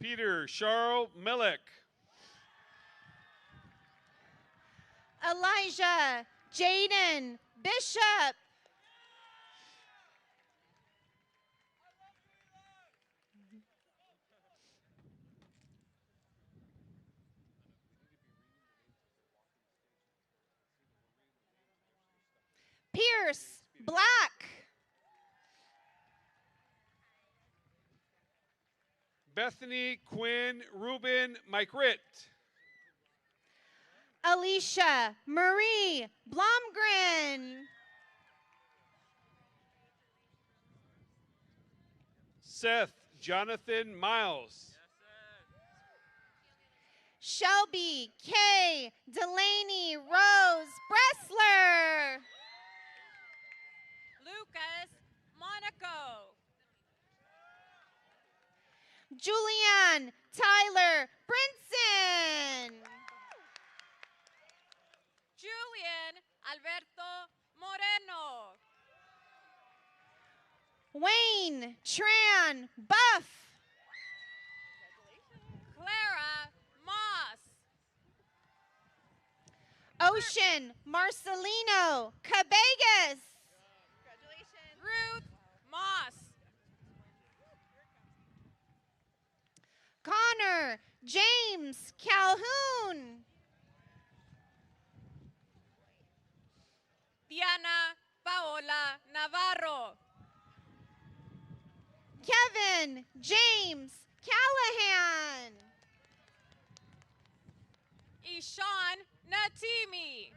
Peter Charles Millick. Elijah Jaden Bishop. Pierce Black. Bethany Quinn Rubin Mykrit. Alicia Marie Blomgren. Seth Jonathan Miles. Shelby K. Delaney Rose Bressler. Lucas Monaco. Julianne Tyler Brinson. Julian Alberto Moreno. Wayne Tran Buff. Clara Moss. Ocean Marcelino Cabegas. Ruth Moss. Connor James Calhoun. Diana Paola Navarro. Kevin James Callahan. Ishan Natimi.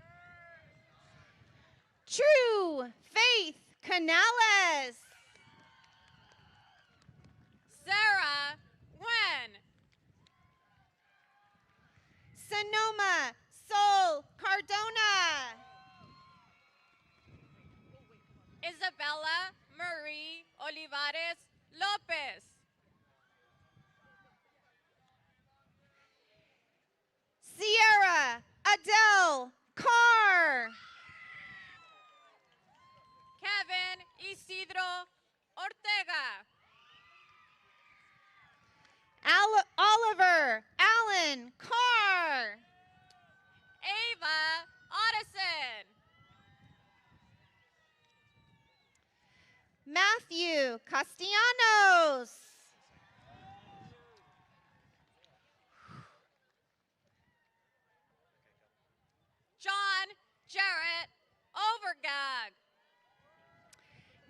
True Faith Canales. Sarah Wen. Sonoma Sol Cardona. Isabella Marie Olivares Lopez. Sierra Adele Carr. Kevin Isidro Ortega. Oliver Allen Carr. Ava Otteson. Matthew Castellanos. John Jarrett Overgag.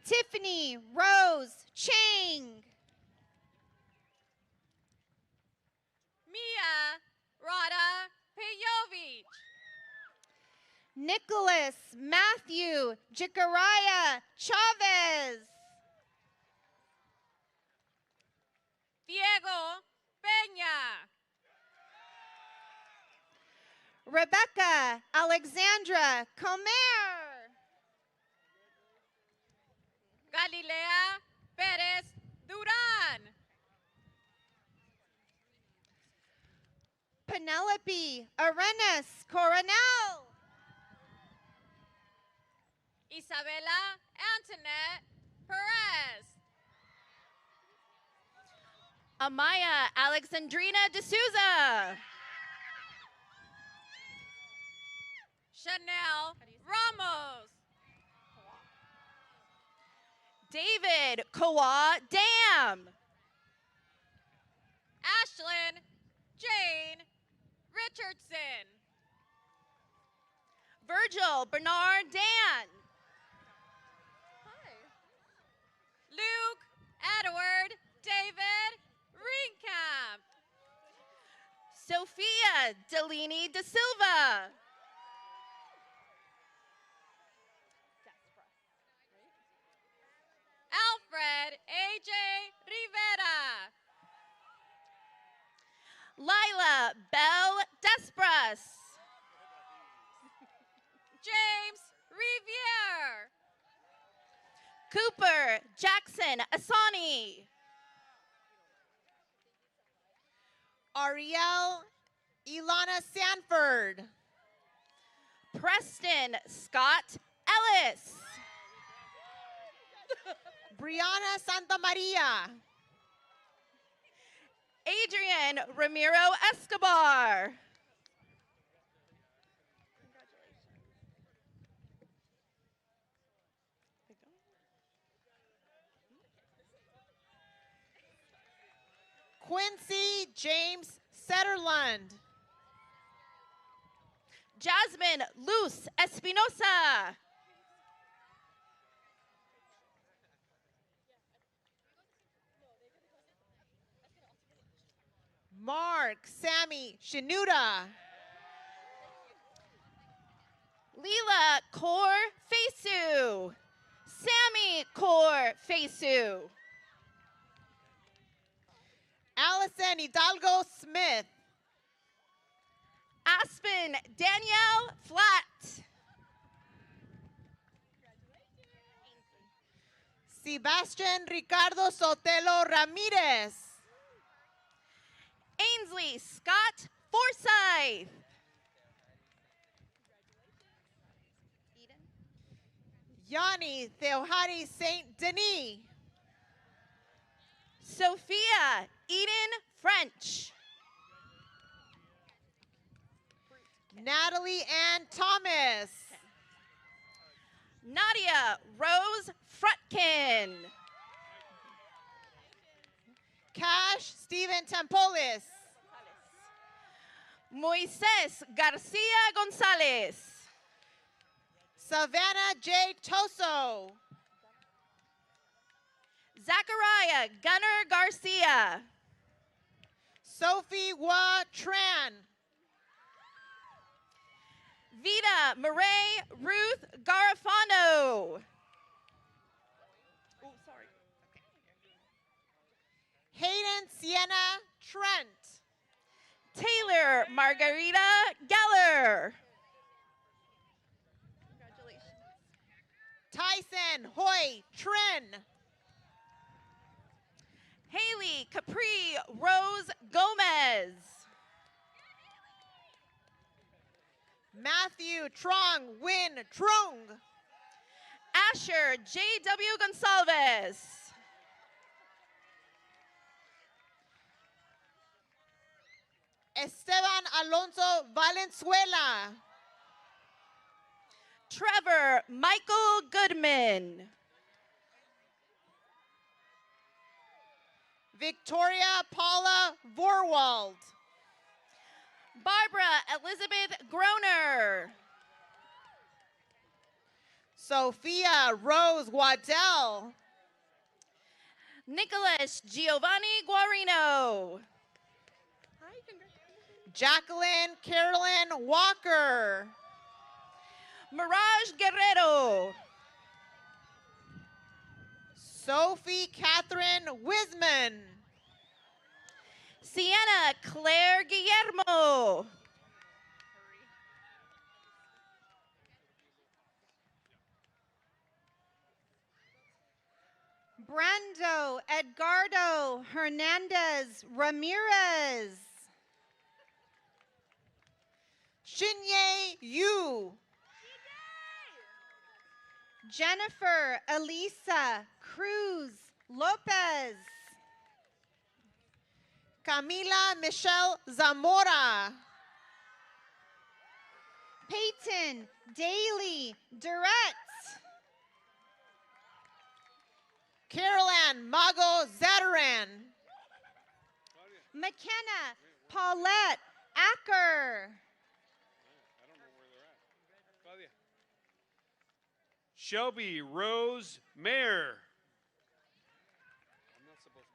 Tiffany Rose Chang. Mia Rada Pejovic. Nicholas Matthew Jicariah Chavez. Diego Peña. Rebecca Alexandra Comer. Galilea Perez Duran. Penelope Arenas Coronel. Isabella Antoinette Perez. Amaya Alexandrina D'Souza. Chanel Ramos. David Kawa Dam. Ashlyn Jane Richardson. Virgil Bernard Dan. Luke Edward David Ringkamp. Delaney Da Silva. Alfred A.J. Rivera. Lila Belle Despras. James Riviere. Cooper Jackson Asani. Ariel Ilana Sanford. Preston Scott Ellis. Brianna Santamaria. Adrian Ramiro Escobar. Quincy James Setterlund. Jasmine Luz Espinosa. Mark Sammy Shinuda. Leela Kaur Fesu. Sammy Kaur Fesu. Allison Hidalgo Smith. Aspen Danielle Flat. Sebastian Ricardo Sotelo Ramirez. Ainsley Scott Forsyth. Yanni Theohari Saint Denis. Sophia Eden French. Natalie Ann Thomas. Nadia Rose Frutkin. Cash Stephen Tempolis. Moises Garcia Gonzalez. Savannah J. Toso. Zachariah Gunnar Garcia. Sophie Hua Tran. Vita Murray Ruth Garofano. Oh, sorry. Hayden Sienna Trent. Taylor Margarita Geller. Tyson Hoy Trin. Haley Capri Rose Gomez. Matthew Trong Win Trung. Asher J.W. Gonsalves. Esteban Alonso Valenzuela. Trevor Michael Goodman. Victoria Paula Vorwald. Barbara Elizabeth Groner. Sophia Rose Waddell. Nicholas Giovanni Guarino. Jacqueline Carolyn Walker. Mirage Guerrero. Sophie Catherine Wisman. Sienna Claire Guillermo. Brando Edgardo Hernandez Ramirez. Shinye Yu. Jennifer Elisa Cruz Lopez. Camila Michelle Zamora. Peyton Daly Duretz. Caroline Mago Zataran. McKenna Paulette Acker. Shelby Rose Mayer.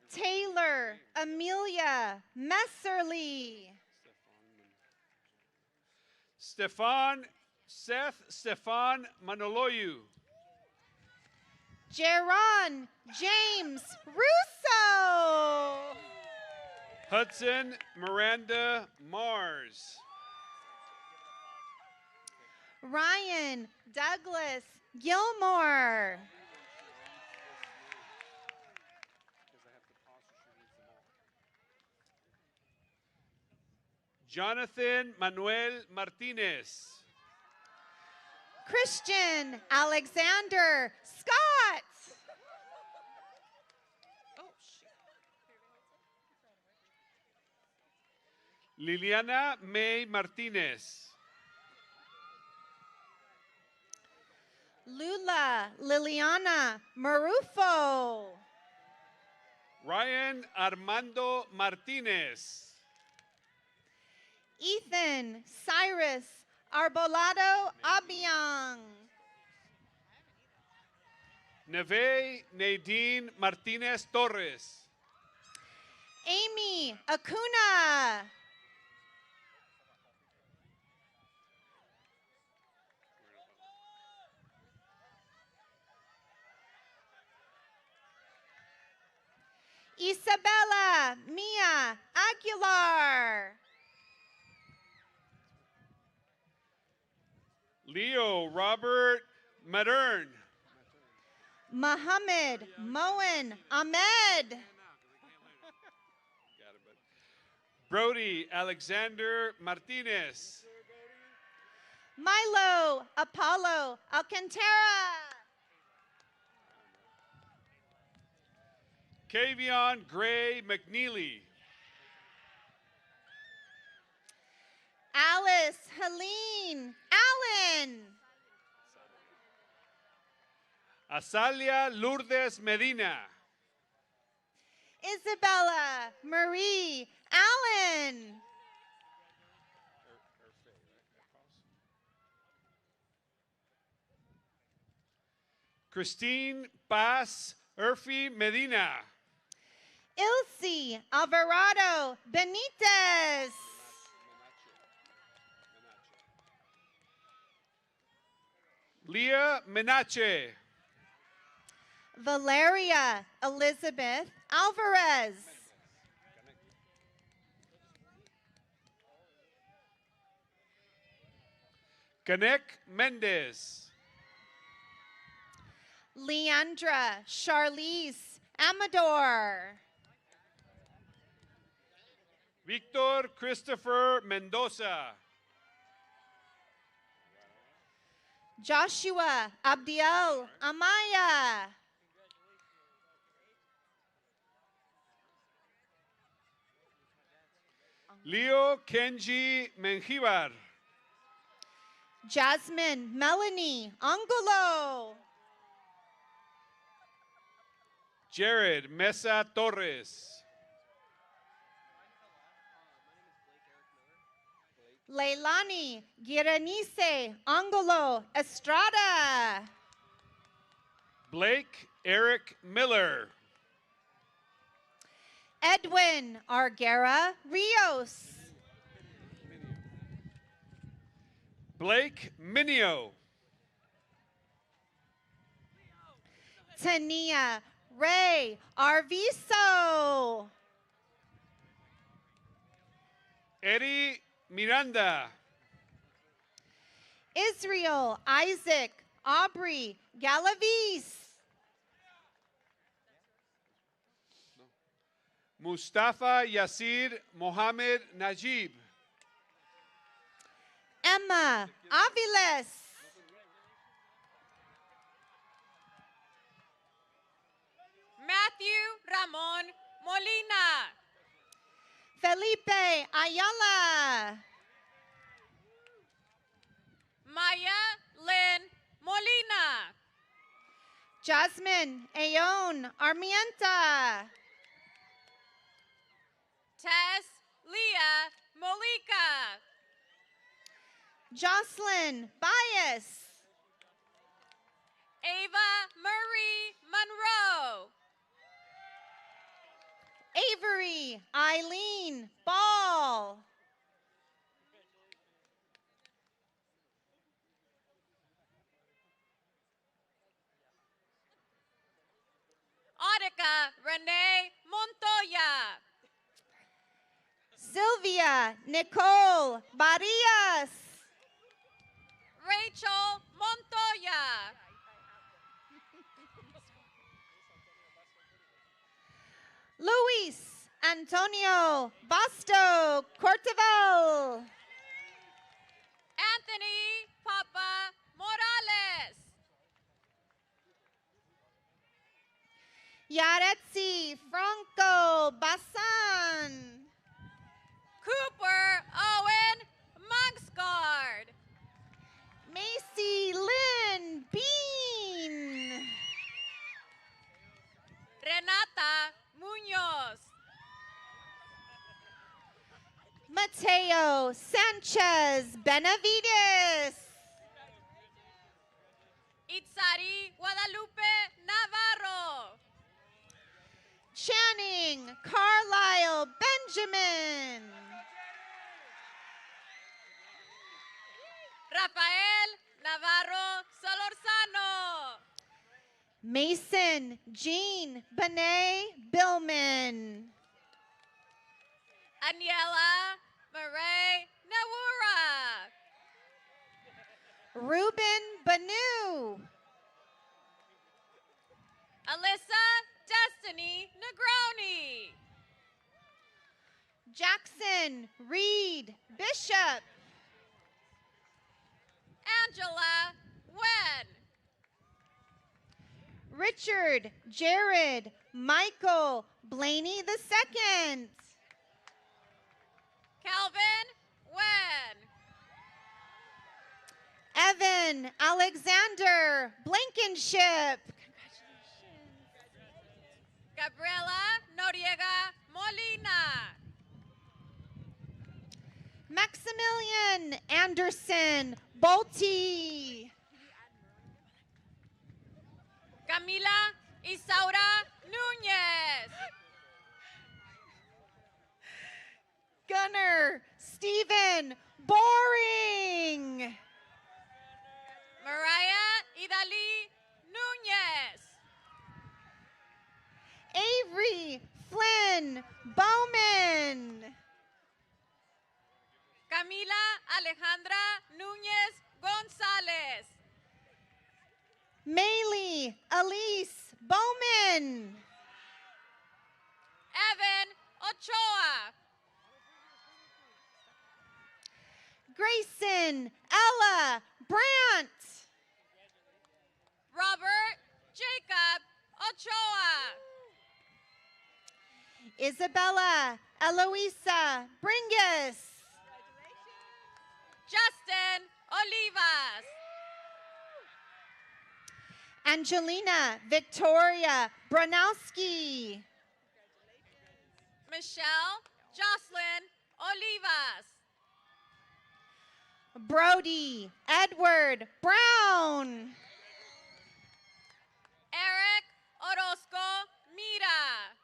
Taylor Amelia Messerly. Seth Stefan Manoloyu. Jaron James Russo. Hudson Miranda Mars. Ryan Douglas Gilmore. Jonathan Manuel Martinez. Christian Alexander Scott. Liliana May Martinez. Lula Liliana Marufo. Ryan Armando Martinez. Ethan Cyrus Arbolado Abiang. Neve Nadine Martinez Torres. Amy Acuna. Isabella Mia Aguilar. Leo Robert Madern. Muhammad Moen Ahmed. Brody Alexander Martinez. Milo Apollo Alcantara. Kavion Gray McNeely. Alice Helene Allen. Azalia Lourdes Medina. Isabella Marie Allen. Christine Paz Urfi Medina. Ilse Alvarado Benitez. Leah Menache. Valeria Elizabeth Alvarez. Kanek Mendez. Leandra Charlize Amador. Victor Christopher Mendoza. Joshua Abdiel Amaya. Leo Kenji Menjivar. Jasmine Melanie Angulo. Jared Mesa Torres. Leilani Giranice Angulo Estrada. Blake Eric Miller. Edwin Arguera Rios. Blake Minio. Tania Ray Arviso. Eddie Miranda. Israel Isaac Aubrey Galavis. Mustafa Yasir Mohammed Najib. Emma Aviles. Matthew Ramon Molina. Felipe Ayala. Maya Lynn Molina. Jasmine Ayon Armienta. Tess Leah Molika. Jocelyn Bias. Ava Marie Monroe. Avery Eileen Ball. Renee Montoya. Sylvia Nicole Barrias. Rachel Montoya. Luis Antonio Basto Cortevel. Anthony Papa Morales. Yaretsi Franco Basan. Cooper Owen Monksguard. Macy Lynn Bean. Renata Munoz. Mateo Sanchez Benavides. Itzari Guadalupe Navarro. Channing Carlisle Benjamin. Rafael Navarro Solorzano. Mason Jean Benet Billman. Aniela Murray Nawura. Ruben Banu. Alyssa Destiny Negroni. Jackson Reed Bishop. Angela Wen. Richard Jared Michael Blaney II. Calvin Wen. Evan Alexander Blankenship. Gabriela Noriega Molina. Maximilian Anderson Bolte. Camila Isaura Núñez. Gunner Stephen Boring. Mariah Idali Núñez. Avery Flynn Bowman. Camila Alejandra Núñez González. Maylee Elise Bowman. Evan Ochoa. Grayson Ella Brandt. Robert Jacob Ochoa. Isabella Eloisa Bringus. Justin Olivas. Angelina Victoria Branowski. Michelle Jocelyn Olivas. Brody Edward Brown. Eric Orozco Mira.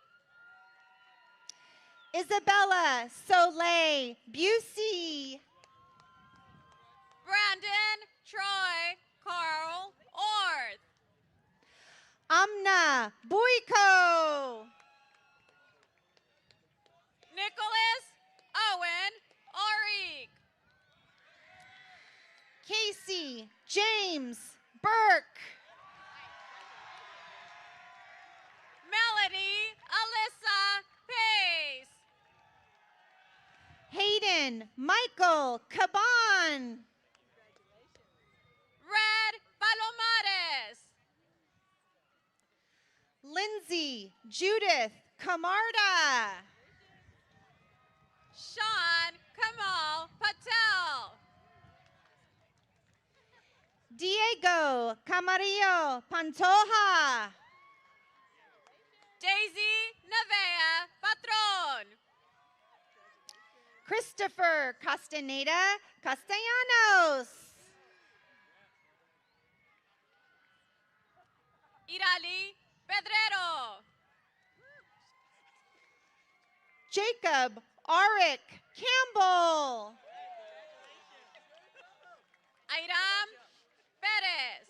Isabella Soleil Busey. Brandon Troy Carl Orth. Amna Buiko. Nicholas Owen Oric. Casey James Burke. Melody Alyssa Pace. Hayden Michael Caban. Red Palomares. Lindsay Judith Camarda. Sean Kamal Patel. Diego Camarillo Pantoja. Daisy Nevea Patron. Christopher Castaneda Castellanos. Irali Pedrero. Jacob Arik Campbell. Airam Perez.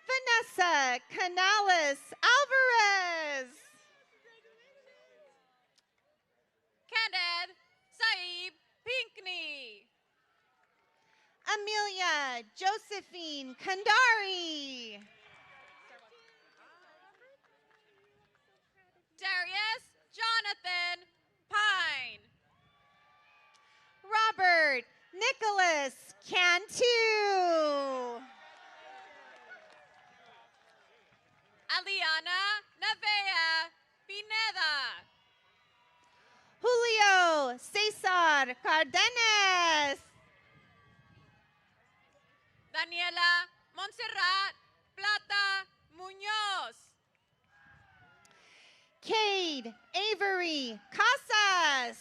Vanessa Canales Alvarez. Josephine Kandari. Darius Jonathan Pine. Robert Nicholas Cantu. Aliana Navea Pineda. Julio Cesar Cardenas. Daniela Montserrat Plata Muñoz. Cade Avery Casas.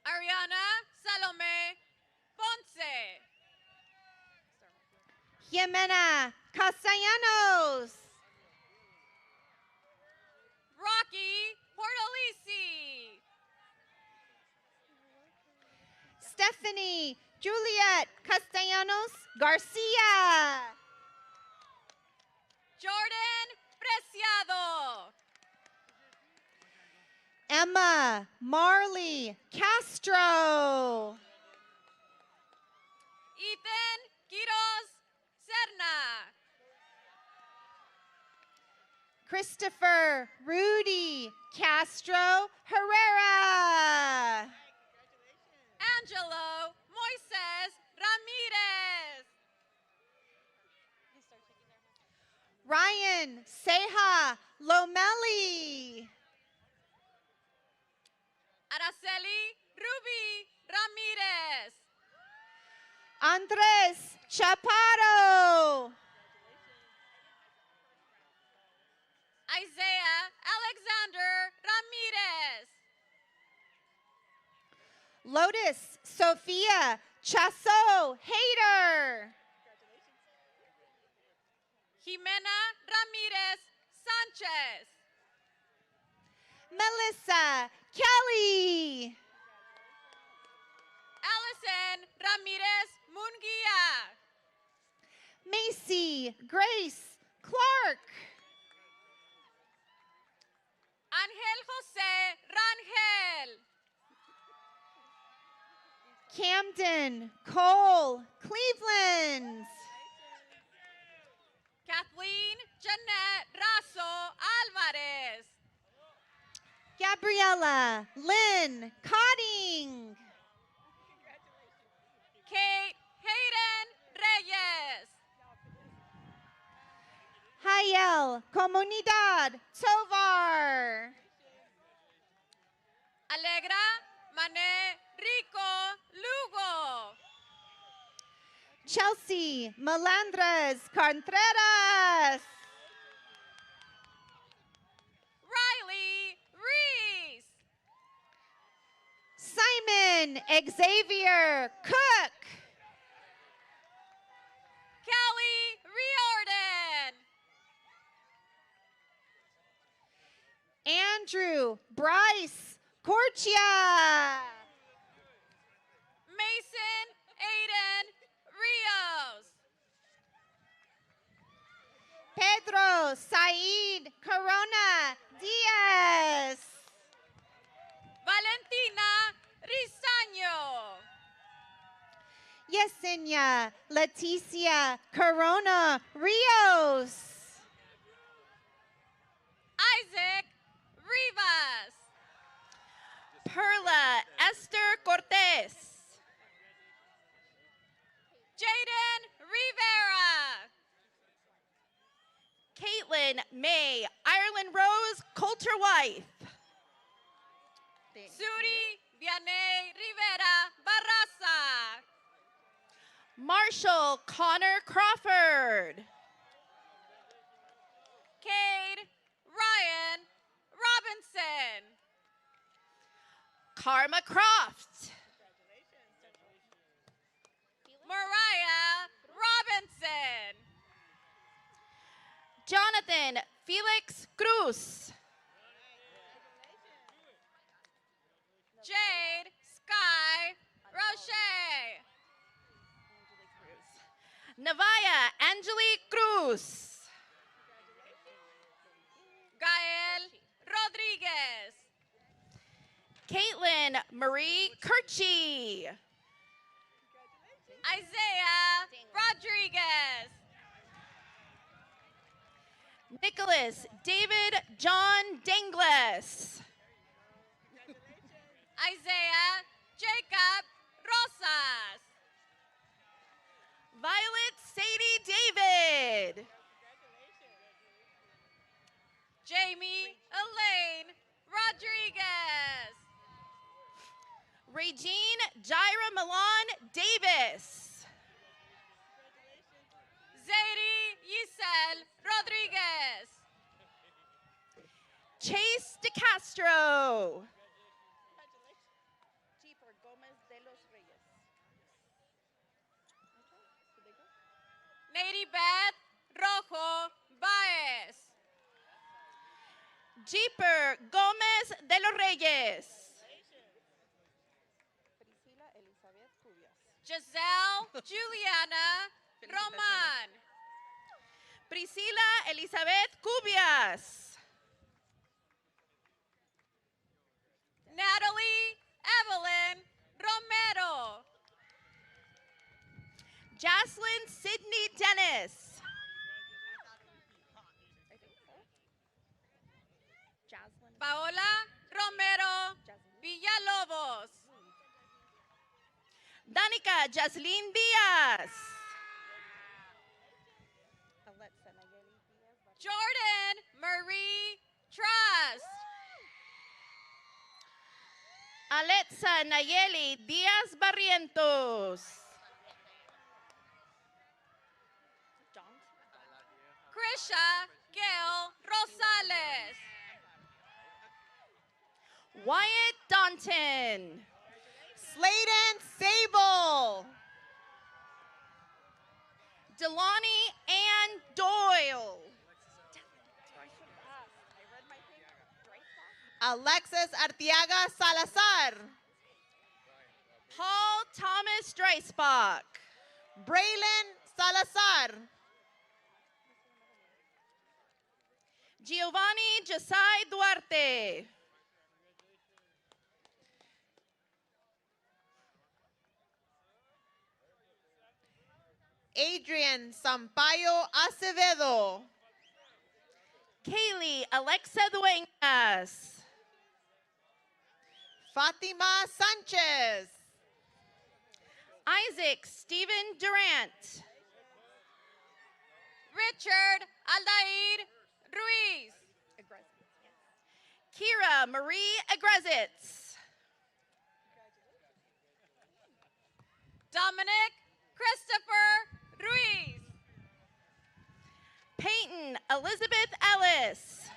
Ariana Salome Ponce. Jimena Castellanos. Rocky Portolisi. Stephanie Juliet Castellanos Garcia. Jordan Preciado. Emma Marley Castro. Ethan Quiroz Serna. Christopher Rudy Castro Herrera. Angelo Moises Ramirez. Ryan Seja Lomeli. Araceli Ruby Ramirez. Andres Chaparro. Isaiah Alexander Ramirez. Lotus Sophia Chasso Hader. Jimena Ramirez Sanchez. Melissa Kelly. Allison Ramirez Munguia. Macy Grace Clark. Ángel José Rangel. Camden Cole Cleveland. Kathleen Jeanette Razo Alvarez. Gabriella Lynn Cotting. Kate Hayden Reyes. Hayel Comunidad Tovar. Alegra Mané Rico Lugo. Chelsea Melandres Contreras. Riley Reese. Simon Xavier Cook. Kelly Riordan. Andrew Bryce Corchia. Mason Aiden Rios. Pedro Said Corona Diaz. Valentina Rizaño. Yesenia Leticia Corona Rios. Isaac Rivas. Perla Esther Cortez. Jaden Rivera. Caitlin May Ireland Rose Coulter Wife. Suri Vianney Rivera Barraza. Marshall Connor Crawford. Cade Ryan Robinson. Karma Croft. Mariah Robinson. Jonathan Felix Cruz. Jade Sky Roche. Navaya Angelique Cruz. Gael Rodriguez. Caitlin Marie Kirchie. Isaiah Rodriguez. Nicholas David John Dangles. Isaiah Jacob Rosas. Violet Sadie David. Jamie Elaine Rodriguez. Regine Jaira Milan Davis. Zadie Yisel Rodriguez. Chase DeCastro. Lady Beth Rojo Baez. Jeeper Gomez de los Reyes. Giselle Juliana Roman. Priscila Elizabeth Cubias. Natalie Evelyn Romero. Jocelyn Sydney Dennis. Paola Romero Villalobos. Danica Jaslyn Diaz. Jordan Marie Trust. Alexa Nayeli Diaz Barrientos. Krisha Gail Rosales. Wyatt Daunton. Sladen Sable. Delani Ann Doyle. Alexis Arteaga Salazar. Paul Thomas Dreisbach. Braylon Salazar. Giovanni Josai Duarte. Adrian Sampaio Acevedo. Kaylee Alexa Dueñas. Fatima Sanchez. Isaac Stephen Durant. Richard Aldair Ruiz. Kira Marie Agrezitz. Dominic Christopher Ruiz. Peyton Elizabeth Ellis.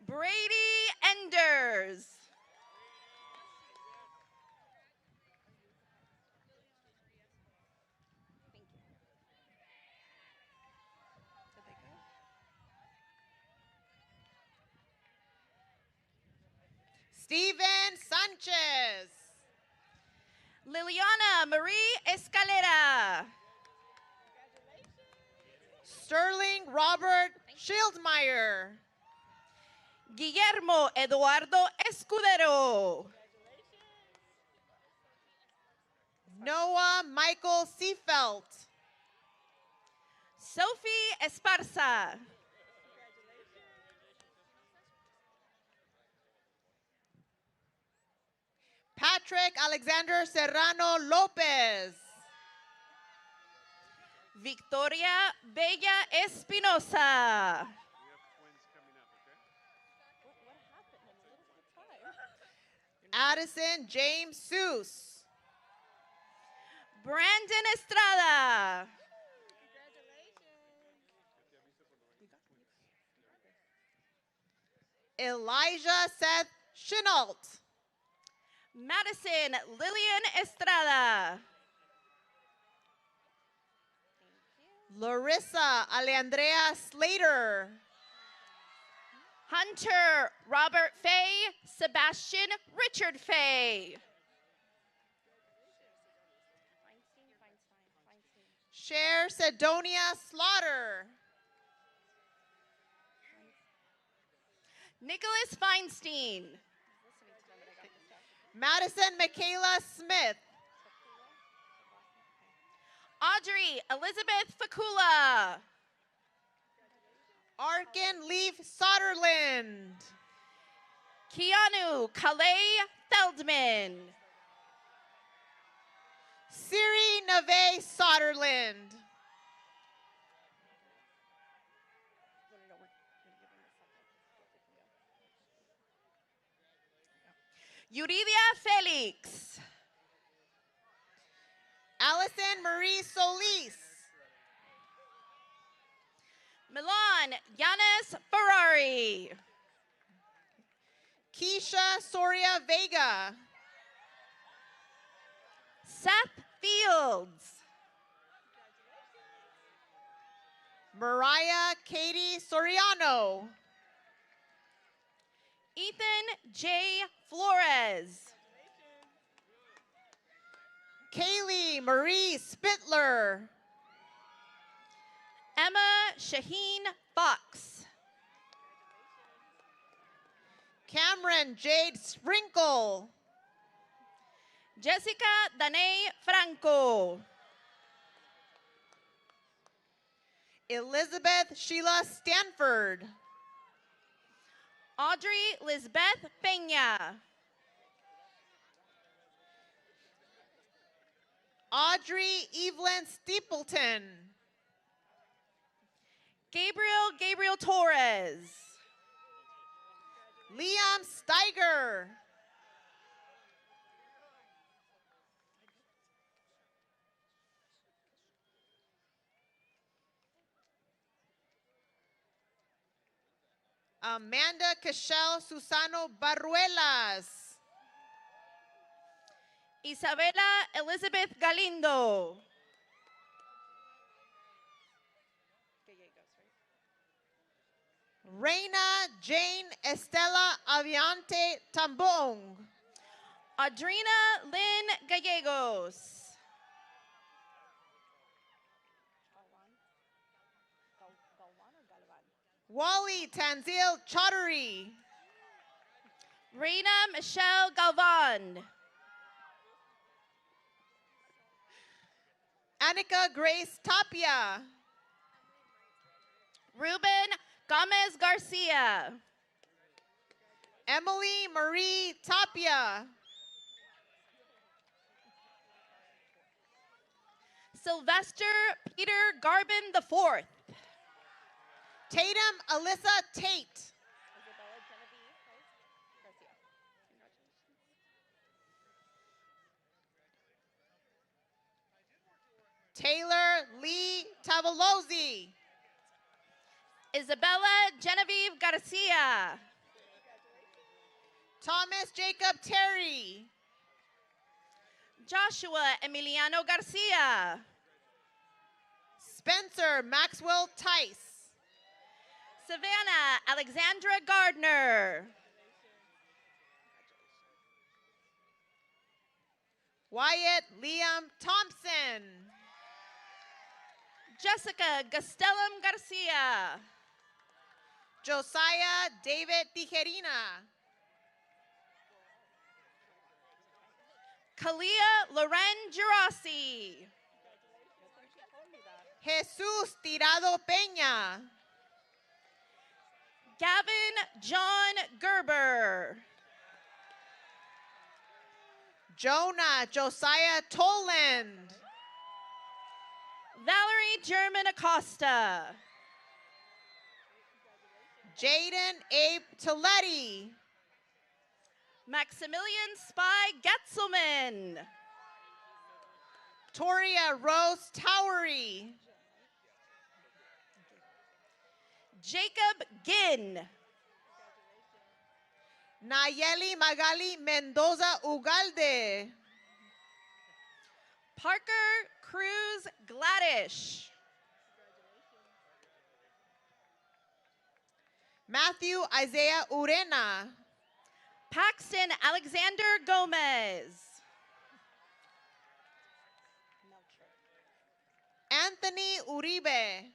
Brady Enders. Steven Sanchez. Liliana Marie Escalera. Sterling Robert Schildmeyer. Guillermo Eduardo Escudero. Noah Michael Seafelt. Sophie Esparza. Patrick Alexander Serrano Lopez. Victoria Bella Espinosa. Addison James Seuss. Brandon Estrada. Elijah Seth Chenault. Madison Lillian Estrada. Larissa Alejandrea Slater. Hunter Robert Fay. Sebastian Richard Fay. Cher Sedonia Slaughter. Nicholas Feinstein. Madison Michaela Smith. Audrey Elizabeth Fakula. Arkin Leaf Soderland. Keanu Calais Feldman. Siri Neve Soderland. Yuridia Felix. Allison Marie Solis. Milan Yanis Ferrari. Keisha Soria Vega. Seth Fields. Mariah Katie Soriano. Ethan J. Flores. Kaylee Marie Spittler. Emma Shaheen Fox. Cameron Jade Sprinkle. Jessica Danae Franco. Elizabeth Sheila Stanford. Audrey Lisbeth Peña. Audrey Evelyn Steepleton. Gabriel Torres. Liam Steiger. Amanda Cashel Susano Barruelas. Isabela Elizabeth Galindo. Reina Jane Estela Aviante Tambong. Adrina Lynn Gallegos. Wally Tanzil Chaudhary. Reina Michelle Galvan. Annika Grace Tapia. Ruben Gomez Garcia. Emily Marie Tapia. Sylvester Peter Garbin IV. Tatum Alyssa Tate. Taylor Lee Tavalozi. Isabella Genevieve Garcia. Thomas Jacob Terry. Joshua Emiliano Garcia. Spencer Maxwell Tice. Savannah Alexandra Gardner. Wyatt Liam Thompson. Jessica Gastelum Garcia. Josiah David Tijerina. Kalia Loren Girassi. Jesus Tirado Peña. Gavin John Gerber. Jonah Josiah Toland. Valerie German Acosta. Jaden Abe Toletti. Maximilian Spy Getzelman. Toria Rose Towery. Jacob Ginn. Nayeli Magali Mendoza Ugalde. Parker Cruz Gladish. Matthew Isaiah Urena. Paxton Alexander Gomez. Anthony Uribe.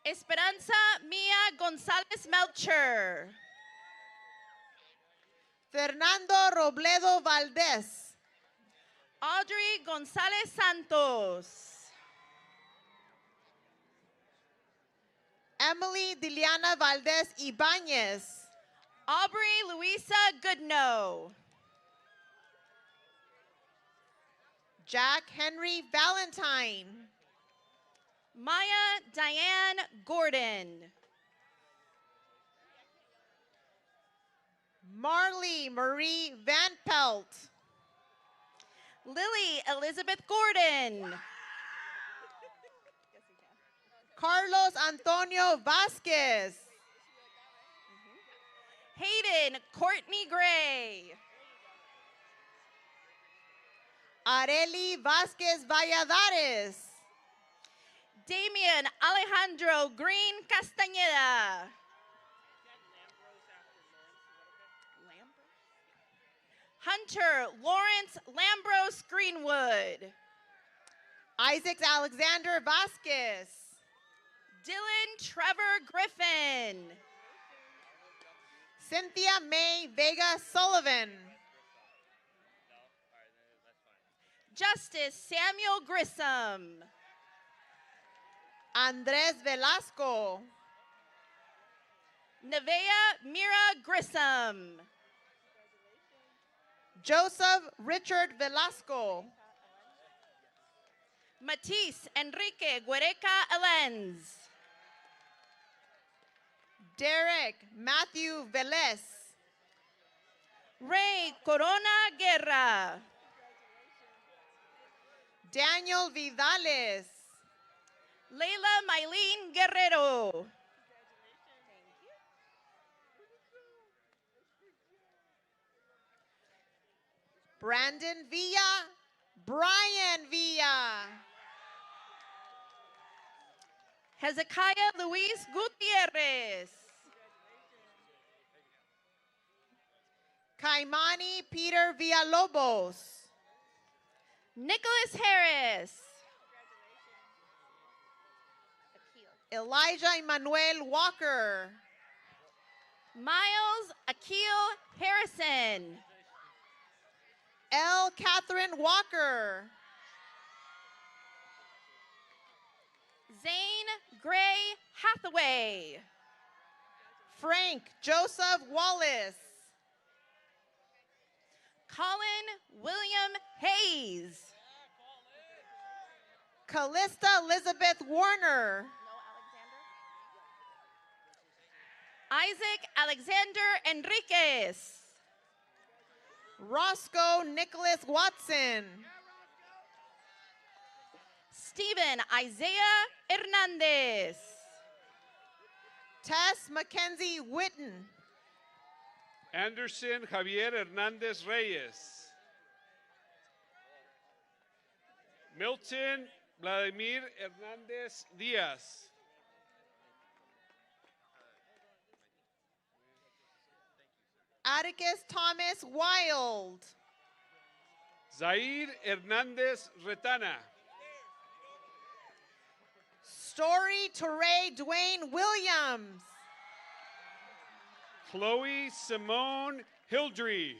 Esperanza Mia Gonzalez Melcher. Fernando Robledo Valdez. Audrey Gonzalez Santos. Emily Diliana Valdez Ibanez. Aubrey Luisa Goodnow. Jack Henry Valentine. Maya Diane Gordon. Marley Marie Van Pelt. Lily Elizabeth Gordon. Carlos Antonio Vasquez. Hayden Courtney Gray. Areli Vasquez Valladares. Damian Alejandro Green Castañeda. Hunter Lawrence Lambros Greenwood. Isaac Alexander Vasquez. Dylan Trevor Griffin. Cynthia May Vega Sullivan. Justice Samuel Grissom. Andres Velasco. Nevaeh Mira Grissom. Joseph Richard Velasco. Matisse Enrique Guereca Alens. Derek Matthew Velez. Ray Corona Guerra. Daniel Vidales. Leila Maylene Guerrero. Brandon Villa. Brian Villa. Hezekiah Luis Gutierrez. Kaimani Peter Villalobos. Nicholas Harris. Elijah Emmanuel Walker. Miles Akil Harrison. L. Catherine Walker. Zane Gray Hathaway. Frank Joseph Wallace. Colin William Hayes. Callista Elizabeth Warner. Isaac Alexander Enriquez. Roscoe Nicholas Watson. Stephen Isaiah Hernandez. Tess Mackenzie Witten. Anderson Javier Hernandez Reyes. Milton Vladimir Hernandez Diaz. Atticus Thomas Wild. Zaid Hernandez Retana. Story Torre Dwayne Williams. Chloe Simone Hildry.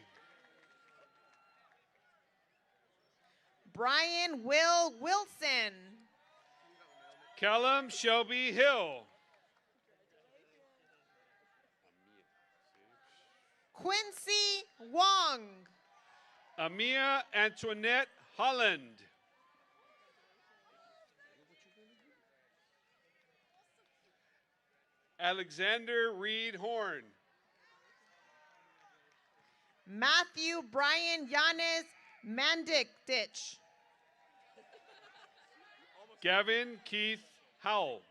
Brian Will Wilson. Callum Shelby Hill. Quincy Wong. Amia Antoinette Holland. Alexander Reed Horn. Matthew Brian Yanes Mandikdich. Gavin Keith Howell.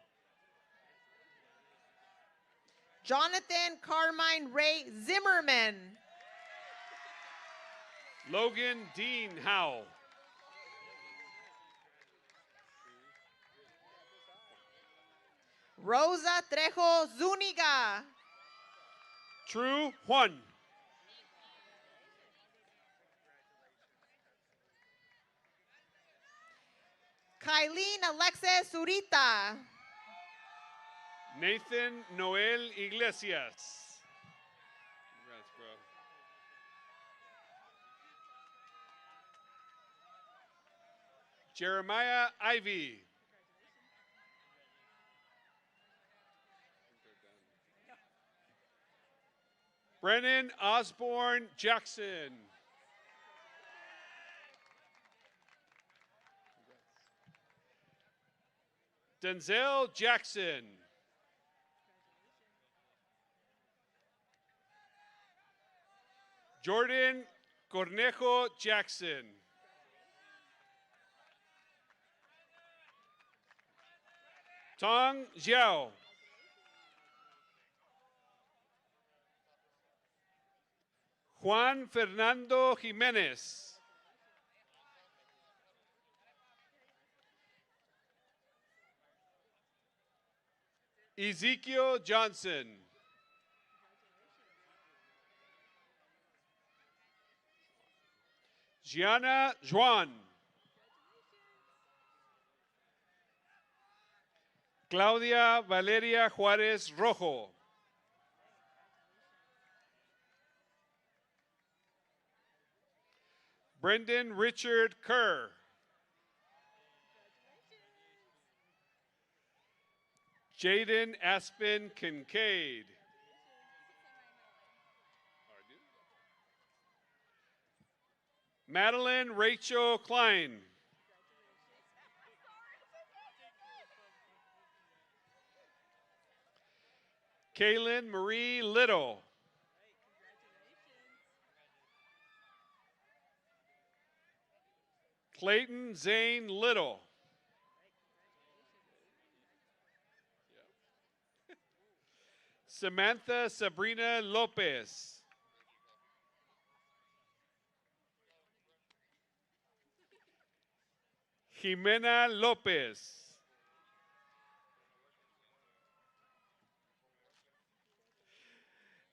Jonathan Carmine Ray Zimmerman. Logan Dean Howell. Rosa Trejo Zuniga. True Juan. Kylene Alexis Zurita. Nathan Noel Iglesias. Congrats, bro. Jeremiah Ivy. Brennan Osborne Jackson. Denzel Jackson. Jordan Cornejo Jackson. Tong Xiao. Juan Fernando Jimenez. Ezekiel Johnson. Gianna Juan. Claudia Valeria Juárez Rojo. Brendan Richard Kerr. Jaden Aspen Kincaid. Madeline Rachel Klein. Kaylin Marie Little. Clayton Zane Little. Samantha Sabrina Lopez. Jimena Lopez.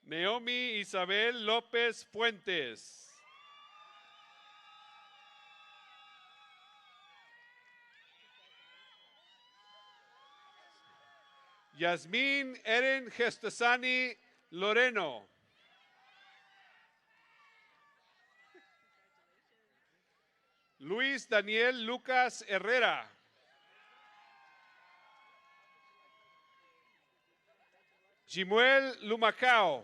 Naomi Isabel Lopez Fuentes. Yasmin Erin Gestasani Loreno. Luis Daniel Lucas Herrera. Jimuel Lumacao.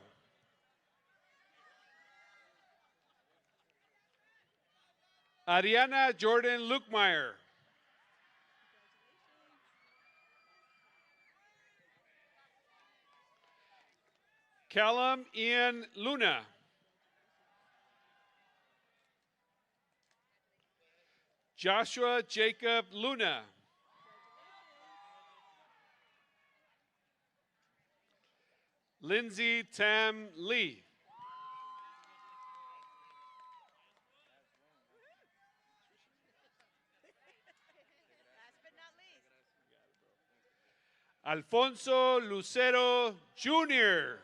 Ariana Jordan Lukemeyer. Callum Ian Luna. Joshua Jacob Luna. Lindsay Tam Lee. Alfonso Lucero Jr.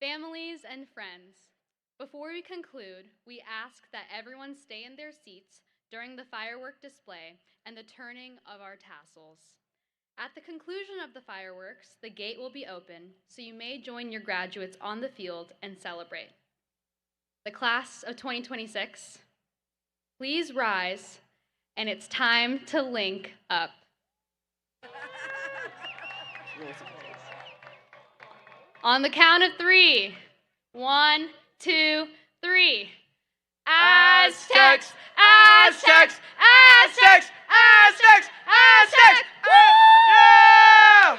Families and friends, before we conclude, we ask that everyone stay in their seats during the firework display and the turning of our tassels. At the conclusion of the fireworks, the gate will be open, so you may join your graduates on the field and celebrate. The class of 2026, please rise, and it's time to link up. On the count of 3. 1, 2, 3. Aztecs! Aztecs! Aztecs! Aztecs! Aztecs! Yeah!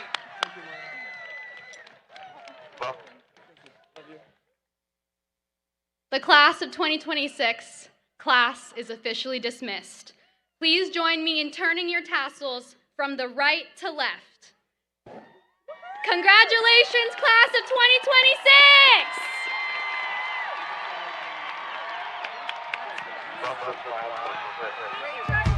The class of 2026, class is officially dismissed. Please join me in turning your tassels from the right to left. Congratulations, class of 2026! Great job.